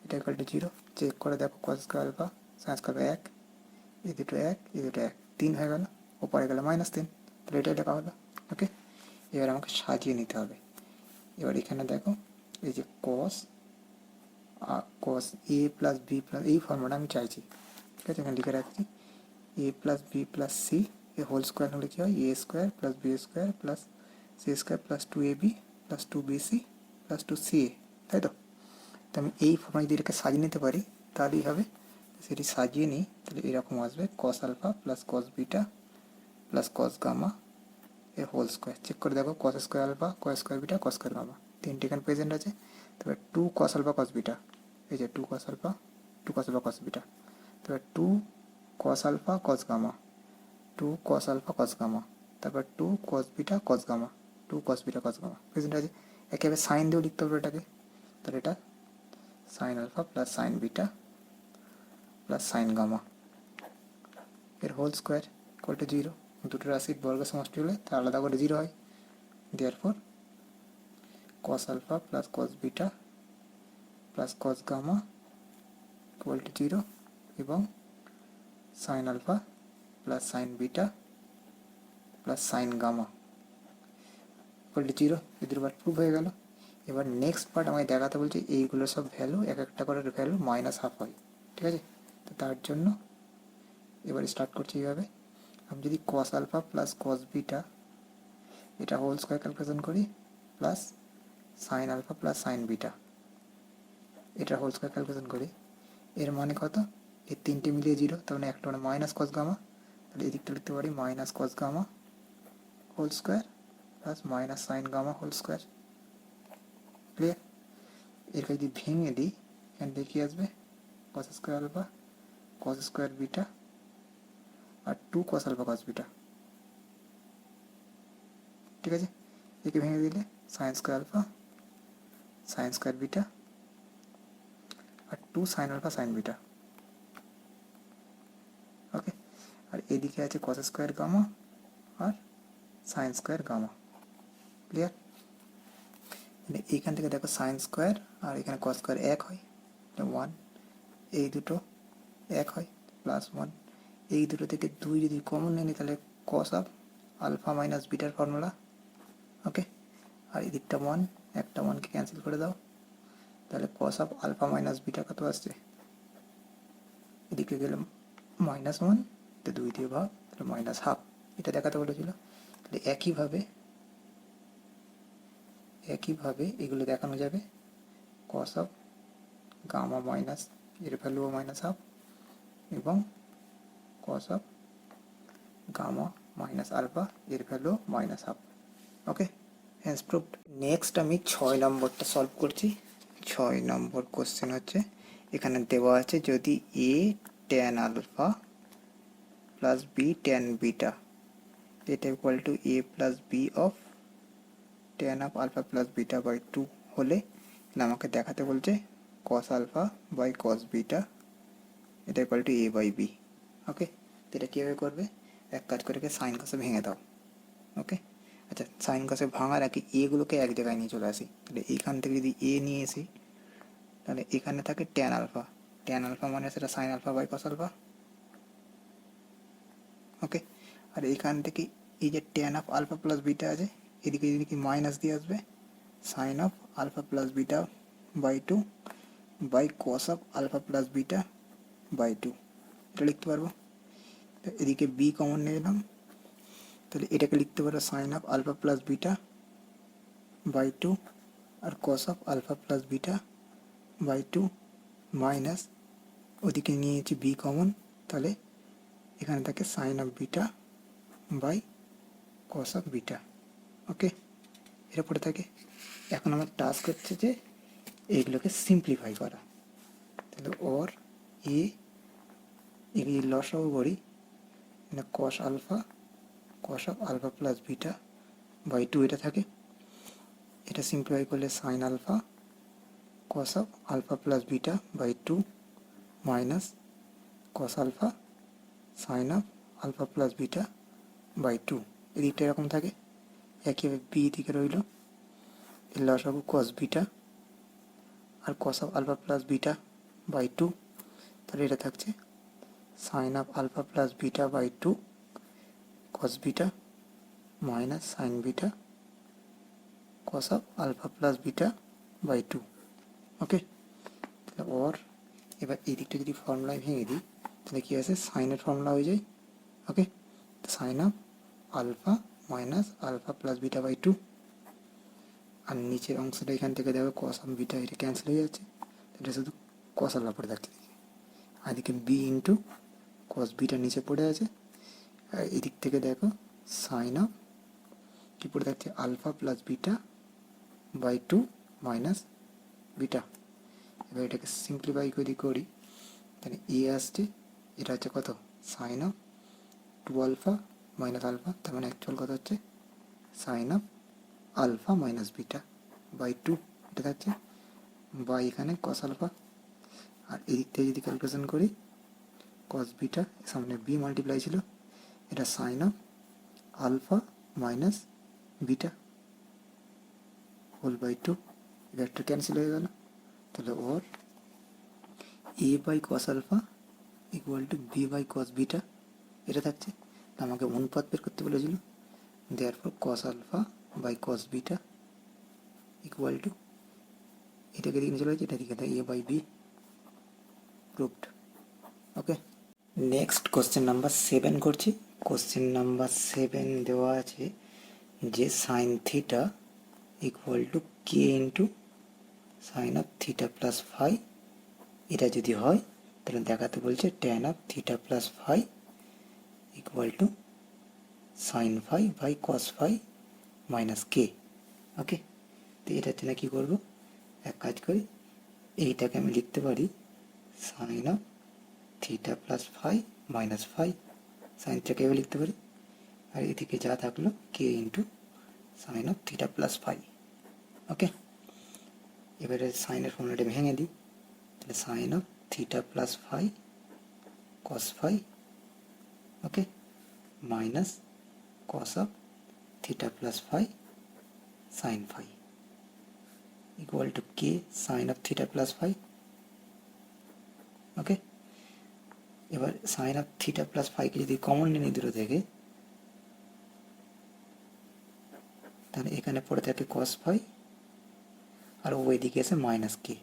[SPEAKER 1] এটা ইকুয়াল টু 0। চেক করে দেখো cos square alpha sine square 1, এই দুটো 1, এই দুটো 1, 3 হয়ে গেল, ওপরে গেল -3, তাহলে এটাই লেখা হলো। ওকে, এবার আমাকে সাজিয়ে নিতে হবে। এবার এখানে দেখো এই যে cos a plus B plus, এই ফর্মুলাটা আমি চাইছি, ঠিক আছে, এখানে লিখে রাখছি a plus B plus c এ হোল স্কোয়ার হলে কী হয় a square plus B square plus c square plus 2ab plus 2bc plus 2ca, তাই তো? তো আমি এই ফর্মে যদি এটাকে সাজিয়ে নিতে পারি তাহলেই হবে। সেটি সাজিয়ে নিই তাহলে এরকম আসবে cos alpha plus cos beta plus cos gamma এ হোল স্কোয়ার। চেক করে দেখো cos square alpha cos square beta cos square gamma, 3টে এখানে প্রেজেন্ট আছে। তবে 2 cos আলফা cos বিটা, এই যে 2 cos alpha 2 cos alpha cos beta, তবে 2 cos alpha cos gamma 2 cos alpha cos gamma, তারপর 2 cos beta cos gamma 2 cos beta cos gamma present আছে। একেবারে সাইন দিয়েও লিখতে হবে এটাকে, তাহলে এটা sine alpha plus sine beta plus sine gamma এর হোল স্কোয়ার ইকুয়াল টু 0। দুটো রাশির বর্গ সমষ্টি হলে তা আলাদা করে 0 হয়। Therefore cos alpha plus cos beta plus cos gamma equal to 0 এবং sine alpha plus sine beta plus sine gamma equal to 0। এই দুটো পার্ট প্রুভ হয়ে গেল। এবার নেক্সট পার্ট আমাকে দেখাতে বলছে এইগুলো সব ভ্যালু এক একটা করে ভ্যালু -1/2 হয়, ঠিক আছে? তো তার জন্য এবার স্টার্ট করছি এইভাবে। আমি যদি cos alpha plus cos beta এটা হোল স্কোয়ার ক্যালকুলেশন করি plus sine alpha plus sine beta এটা হোল স্কোয়ার ক্যালকুলেশন করি, এর মানে কত, এই 3টে মিলিয়ে 0, তার মানে একটা মানে মাইনাস cos গামা, তাহলে এদিকটা লিখতে পারি minus cos gamma whole square plus minus sine gamma whole square. Clear? এরকে যদি ভেঙে দিই এখানে দেখি আসবে cos square alpha cos square beta আর 2 cos আলফা cos বিটা, ঠিক আছে? একে ভেঙে দিলে sine square alpha sine square beta আর 2 sine alpha sine beta. Okay, আর এদিকে আছে cos স্কোয়ার গামা আর সাইন স্কোয়ার গামা। ক্লিয়ার? এইখান থেকে দেখো সাইন স্কোয়ার আর এখানে cos স্কোয়ার 1 হয়, 1, এই দুটো 1 হয় প্লাস 1, এই দুটো থেকে 2 যদি কমন নিই তাহলে cos অফ আলফা মাইনাস বিটার ফর্মুলা। ওকে, আর এদিকটা 1, একটা 1কে ক্যান্সেল করে দাও, তাহলে cos of alpha minus beta কত আসছে এদিকে গেলে -1, তো 2 দিয়ে ভাগ, তাহলে -1/2, এটা দেখাতে বলেছিল। তাহলে একইভাবে এগুলো দেখানো যাবে। কস অফ গামা মাইনাস এর ভ্যালুও -1/2 এবং cos of gamma minus alpha এর value -1/2। Okay, hence proved. Next আমি 6 নম্বরটা সলভ করছি। 6 নম্বর কোশ্চেন হচ্ছে, এখানে দেওয়া আছে যদি a tan alpha plus b tan beta এটা equal to a plus b of tan of alpha plus beta by 2 হলে আমাকে দেখাতে বলছে cos alpha by cos beta এটা equal to a by b. Okay, তো এটা কীভাবে করবে, এক কাজ করে সাইন কসে ভেঙে দাও। ওকে, আচ্ছা, সাইন কসে ভাঙার আগে এগুলোকে এক জায়গায় নিয়ে চলে আসি। তাহলে এইখান থেকে যদি এ নিয়ে আসি, তাহলে এখানে থাকে ট্যান আলফা। ট্যান আলফা মানে সেটা sine alpha by cos alpha. Okay, আর এইখান থেকে এই যে tan of alpha plus beta আছে, এদিকে এদিকে মাইনাস দিয়ে আসবে sine of alpha plus beta by 2 by cos of alpha plus beta by 2, এটা লিখতে পারবো। এদিকে বি কমন নিয়ে এলাম, তাহলে এটাকে লিখতে পারো sine of alpha plus beta by 2 আর cos of alpha plus beta by 2 minus ওদিকে নিয়েছি বি কমন, তাহলে এখানে থাকে sine of beta by cos of beta. Okay, এটা পড়ে থাকে। এখন আমার টাস্ক হচ্ছে যে এইগুলোকে সিম্পলিফাই করা। তাহলে ওর এ লসাগু করি, cos alpha cos of alpha plus beta by 2 এটা থাকে। এটা সিম্পলিফাই করলে sine alpha cos of alpha plus beta by 2 minus cos alpha sine of alpha plus beta by 2, এদিকটা এরকম থাকে। একইভাবে বি দিকে রইল এর লসাগু কস বিটা আর cos of alpha plus beta by 2, তাহলে এটা থাকছে sine of alpha plus beta by 2 cos beta minus sine beta cos of alpha plus beta by 2। Okay, তাহলে ওর এবার এই দিকটা যদি ফর্মুলায় ভেঙে দিই, তাহলে কী আছে, সাইনের ফর্মুলা হয়ে যায়। Okay, sine of alpha minus alpha plus beta by 2, আর নিচের অংশটা এখান থেকে দেখো কস অফ বিটা, এটা ক্যান্সেল হয়ে যাচ্ছে, এটা শুধু কস আলফা পড়ে থাকছে। আর এদিকে বি ইন্টু কস বিটা নিচে পড়ে আছে, আর এদিক থেকে দেখো সাইন অফ কী পড়ে থাকছে, alpha plus beta by 2 minus beta. এবার এটাকে সিম্পলিফাই করি, তাহলে এ আসছে, এটা হচ্ছে কত, sine of 2 alpha minus alpha, তার মানে অ্যাকচুয়াল কথা হচ্ছে sine of alpha minus beta by 2, এটা থাকছে বাই এখানে কস আলফা। আর এদিক থেকে যদি ক্যালকুলেশন করি কস বিটা, সামনে বি মাল্টিপ্লাই ছিল, এটা sine of alpha minus beta whole by 2, এটা ক্যান্সেল হয়ে গেল। তাহলে ওর a by cos alpha equal to b by cos beta, এটা থাকছে। আমাকে অনুপাত বের করতে বলেছিল, therefore cos alpha by cos beta equal to, এটাকে দিকে চলে যাচ্ছে, এটা দিকে a by b, proved. Okay, next question number 7 করছি। কোশ্চেন নাম্বার 7 দেওয়া আছে যে sine theta equal to k into sine of theta plus phi, এটা যদি হয় তাহলে দেখাতে বলছে tan of theta plus phi equal to sine phi by cos phi minus k. Okay, তো এটার জন্য কী করবো, এক কাজ করি, এইটাকে আমি লিখতে পারি sine of theta plus phi minus phi, sine থিটাকে এভাবে লিখতে পারি, আর এদিকে যা থাকলো k into sine of theta plus phi. Okay, এবারে সাইনের ফর্মুলাটা ভেঙে দিই, তাহলে sine of theta plus phi cos phi, okay, minus cos of theta plus phi sine phi equal to k sine of theta plus phi. Okay, এবার sine of theta plus ফাইকে যদি common নিয়ে নিই দুটো থেকে, তাহলে এখানে পড়ে থাকে কস ফাই আর ওইদিকে এসে মাইনাস কে।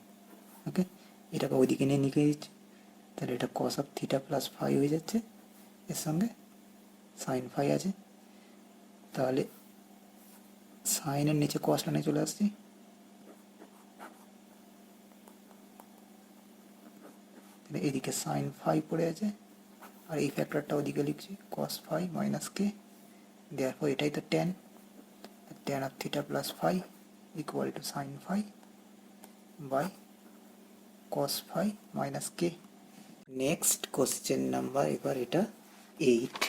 [SPEAKER 1] ওকে, এটাকে ওইদিকে নিয়ে লিখে দিচ্ছি, তাহলে এটা cos of theta plus phi হয়ে যাচ্ছে, এর সঙ্গে সাইন ফাই আছে। তাহলে সাইনের নিচে কস লাইনে চলে আসছি, তাহলে এদিকে সাইন ফাই পড়ে আছে, আর এই ফ্যাক্টরটা ওদিকে লিখছি cos phi minus k, therefore এটাই তো tan, tan of theta plus phi equal to sine phi by cos phi minus k. Next question number, এবার এটা 8,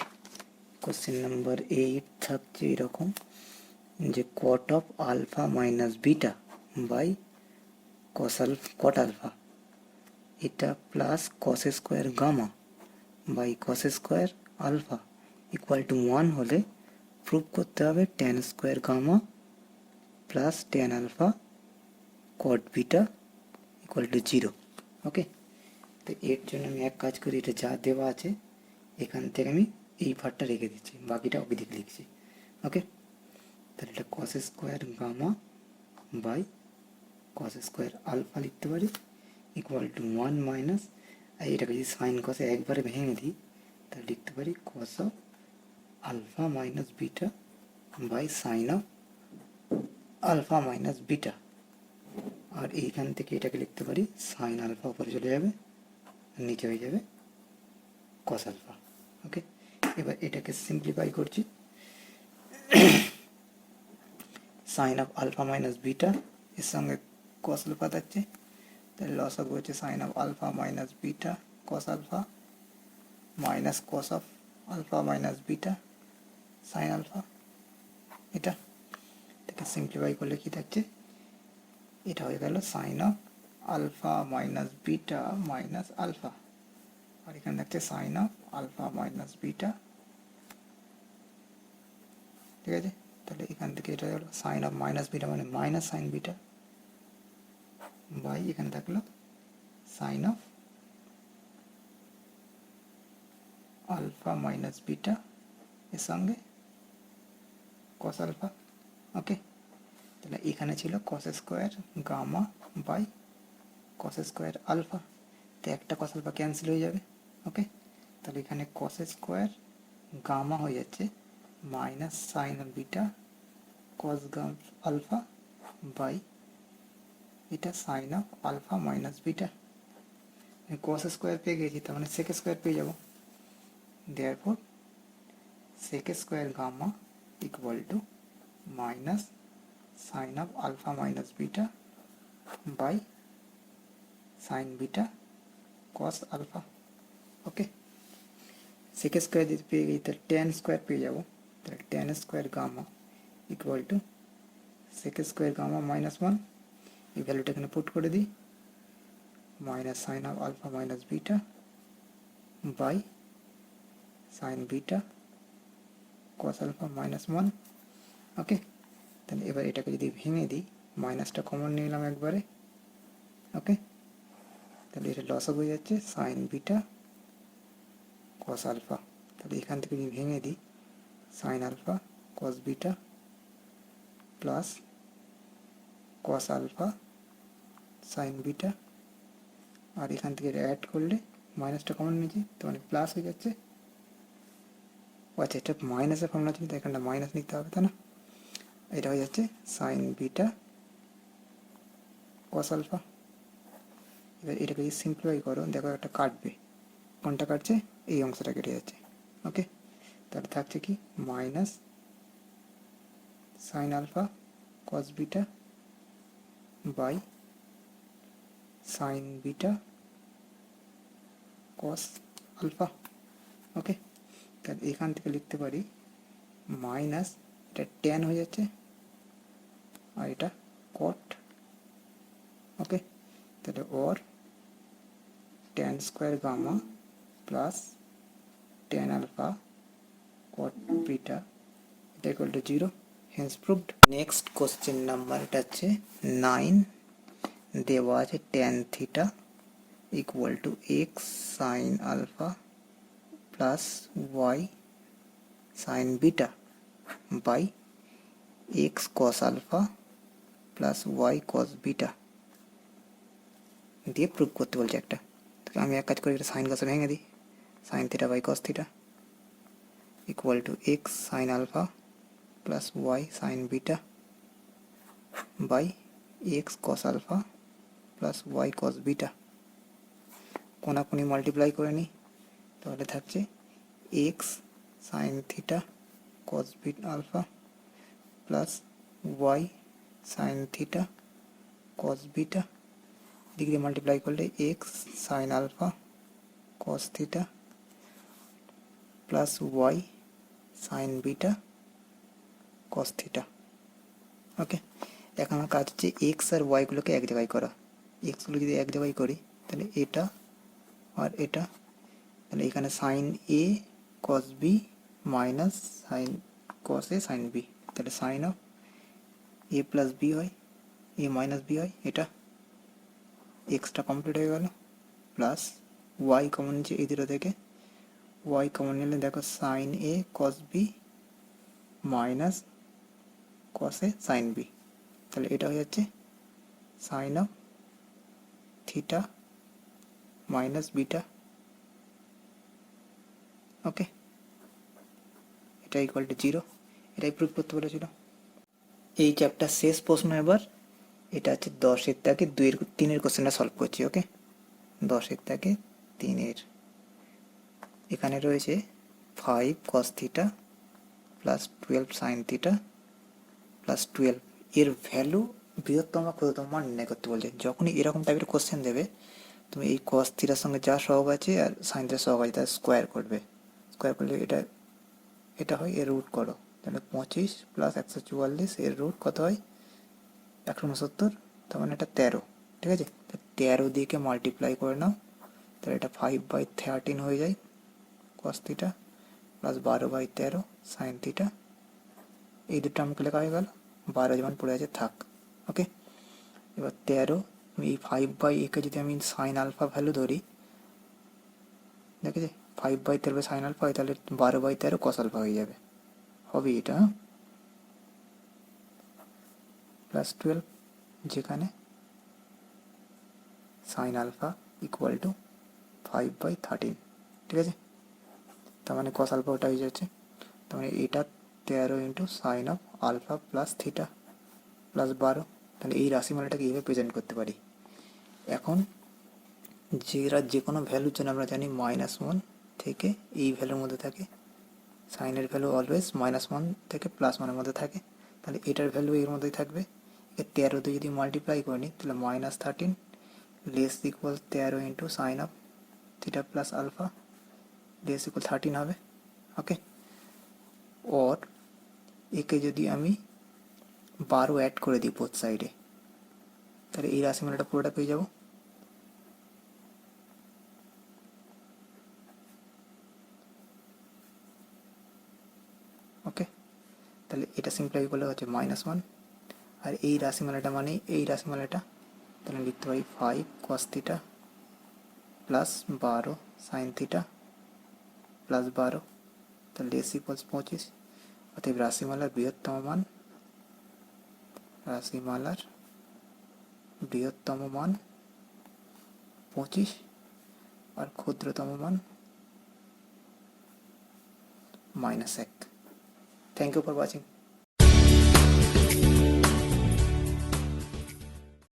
[SPEAKER 1] কোশ্চেন নাম্বার 8 থাকছে এরকম যে cot of alpha minus beta by cot alpha, এটা plus cos square gamma by cos square alpha equal to 1 হলে prove করতে হবে tan square gamma plus tan alpha cot beta equal to 0। ওকে, তো এর জন্য আমি এক কাজ করি, এটা যা দেওয়া আছে এখান থেকে আমি এই পার্টটা রেখে দিচ্ছি, বাকিটা ওদিক লিখছি। ওকে, তাহলে এটা cos square gamma by cos square alpha লিখতে পারি ইকুয়াল টু 1 মাইনাস, আর এটাকে যদি সাইন কসে একবারে ভেঙে দিই তাহলে লিখতে পারি cos of alpha minus beta by sine of alpha minus beta, আর এইখান থেকে এটাকে লিখতে পারি সাইন আলফা উপরে চলে যাবে, নিচে হয়ে যাবে কস আলফা। ওকে, এবার এটাকে সিম্পলিফাই করছি, sine of alpha minus beta এর সঙ্গে কস আলফা থাকছে, তাহলে লসাগু হচ্ছে sine of alpha minus beta cos alpha minus cos of alpha minus beta sine alpha. এটাকে সিম্পলিফাই করলে কি থাকছে, এটা হয়ে গেল sine of alpha minus beta minus alpha, আর এখানে থাকছে sine of alpha minus beta. ঠিক আছে, তাহলে এখান থেকে এটা হলো সাইন অফ মাইনাস বিটা মানে মাইনাস সাইন বিটা বাই এখানে থাকলো sine of alpha minus beta এর সঙ্গে কস আলফা। ওকে, তাহলে এখানে ছিল cos square gamma by cos square alpha, তো একটা কস আলফা ক্যান্সেল হয়ে যাবে। ওকে, তাহলে এখানে কস স্কোয়ার গামা হয়ে যাচ্ছে minus sine beta cos alpha by এটা sine of alpha minus beta, cos square পেয়ে গেছি, তার মানে সেক স্কোয়ার পেয়ে যাবো, therefore sec square gamma equal to minus sine of alpha minus beta by sine beta cos alpha. Okay, sec square যদি পেয়ে গেছি তাহলে ট্যান স্কোয়ার পেয়ে যাবো, তাহলে tan square gamma equal to sec square gamma minus 1, এই ভ্যালুটা এখানে পুট করে দিই, minus sine of alpha minus beta by sine beta cos alpha minus 1। Okay, তাহলে এবার এটাকে যদি ভেঙে দিই, মাইনাসটা কমন নিলাম একবারে। ওকে, তাহলে এটা লসক হয়ে যাচ্ছে সাইন বিটা কস আলফা, তাহলে এখান থেকে যদি ভেঙে দিই sine alpha cos beta plus cos alpha sine beta, আর এখান থেকে অ্যাড করলে মাইনাসটা কমন নিয়েছি তো মানে প্লাস হয়ে যাচ্ছে। আচ্ছা, এটা মাইনাসের ফর্মুলা ছিল, তো এখানটা মাইনাস নিতে হবে, তাই না? এটা হয়ে যাচ্ছে সাইন বিটা কস আলফা। এবার এটাকে যদি সিম্পলিফাই করো, দেখো একটা কাটবে, কোনটা কাটছে, এই অংশটা কেটে যাচ্ছে। ওকে, তাহলে থাকছে কি minus sine alpha cos beta by sine beta cos alpha. Okay, তাহলে এখান থেকে লিখতে পারি মাইনাস, এটা ট্যান হয়ে যাচ্ছে আর এটা কট। ওকে, তাহলে ওর tan square gamma plus tan alpha cot beta এটা equal to 0, hence proved. Next question number, এটা হচ্ছে 9, দেওয়া আছে tan theta equal to x sine alpha plus y sine beta by x cos alpha plus y cos beta দিয়ে prove করতে বলছে একটা। তো আমি এক কাজ করি, এটা সাইন কসে ভেঙে দিই। Sine theta by cos theta equal to x sine alpha plus y sine beta by x cos alpha plus y cos beta. কোনাকুনি মাল্টিপ্লাই করে নিই, তাহলে থাকছে x sine theta cos beta alpha plus y sine theta cos beta, degree multiply করলে x sine alpha cos theta plus y sine beta cos theta. Okay, এখন আমার কাজ হচ্ছে এক্স আর ওয়াইগুলোকে এক জায়গায় করা। এক্সগুলো যদি এক জায়গায় করি তাহলে এটা আর এটা, তাহলে এখানে sine A cos B minus sine cos a sine b, তাহলে sine of A plus b হয়, এ মাইনাস বি হয়, এটা এক্সটা কমপ্লিট হয়ে গেল। প্লাস ওয়াই কমন নিচ্ছে এই দুটো থেকে, ওয়াই কমন নিলে দেখো sine A cos B minus cos a sine b, তাহলে এটা হয়ে যাচ্ছে sine of theta minus beta. Okay, এটা ইকুয়াল টু 0, এটাই প্রুফ করতে বলেছিল। এই চ্যাপ্টার শেষ প্রশ্ন এবার, এটা হচ্ছে 10-এর দাগে 3-এর কোশ্চেনটা সলভ করছি। ওকে, 10-এর দাগে 3-এর এখানে রয়েছে 5 cos theta plus 12 sign theta plus 12, এর ভ্যালু বৃহত্তম ক্ষুদ্রতম মান নির্ণয় করতে বলছে। যখনই এরকম টাইপের কোশ্চেন দেবে, তুমি এই cos থিটার সঙ্গে যা সহগ আছে আর সাইন থিটার সহগ আছে তার স্কোয়ার করবে। স্কোয়ার করলে এটা হয়, এর রুট করো, তাহলে 25 প্লাস 144, এর রুট কত হয় 169, তার মানে এটা 13। ঠিক আছে, 13 দিকে মাল্টিপ্লাই করে নাও, তাহলে এটা 5/13 হয়ে যায় cos theta plus 12/13 sine theta. এই দুটো আমাকে লেখা হয়ে গেল, 12 যেমন পড়ে আছে থাক। ওকে, এবার 13, এই 5/a যদি আমি সাইন আলফা ভ্যালু ধরি, দেখেছি 5/13 সাইন আলফা হয়, তাহলে 12/13 কস আলফা হয়ে যাবে, হবে এটা। প্লাস 12, যেখানে সাইন আলফা ইকুয়াল টু 5/13। ঠিক আছে, তার মানে কস আলফা ওটা হয়ে যাচ্ছে, তার মানে এটা 13 into sine of alpha plus theta plus 12, তাহলে এই রাশিমালাটাকে এইভাবে প্রেজেন্ট করতে পারি। এখন যে কোনো ভ্যালুর জন্য আমরা জানি -1 থেকে এই ভ্যালুর মধ্যে থাকে, সাইনের ভ্যালু অলওয়েজ -1 থেকে +1-এর মধ্যে থাকে, তাহলে এটার ভ্যালু এর মধ্যেই থাকবে। এর 13 দিয়ে যদি মাল্টিপ্লাই করে নিই, তাহলে -13 less equal 13 into sine of theta plus alpha less equal 13 হবে। ওকে, और একে যদি আমি 12 অ্যাড করে দিই বোথ সাইডে, তাহলে এই রাশিমালাটা পুরোটা পেয়ে যাব। ওকে, তাহলে এটা সিম্পলিফাই করলে হচ্ছে -1, আর এই রাশিমালাটা মানে এই রাশিমালাটা, তাহলে লিখতে পারি 5 cos theta plus 12 sign theta plus 12, তাহলে লেস ইকুয়ালস 25। অতএব রাশিমালার বৃহত্তম মান 25 আর ক্ষুদ্রতম মান -1। Thank you for watching.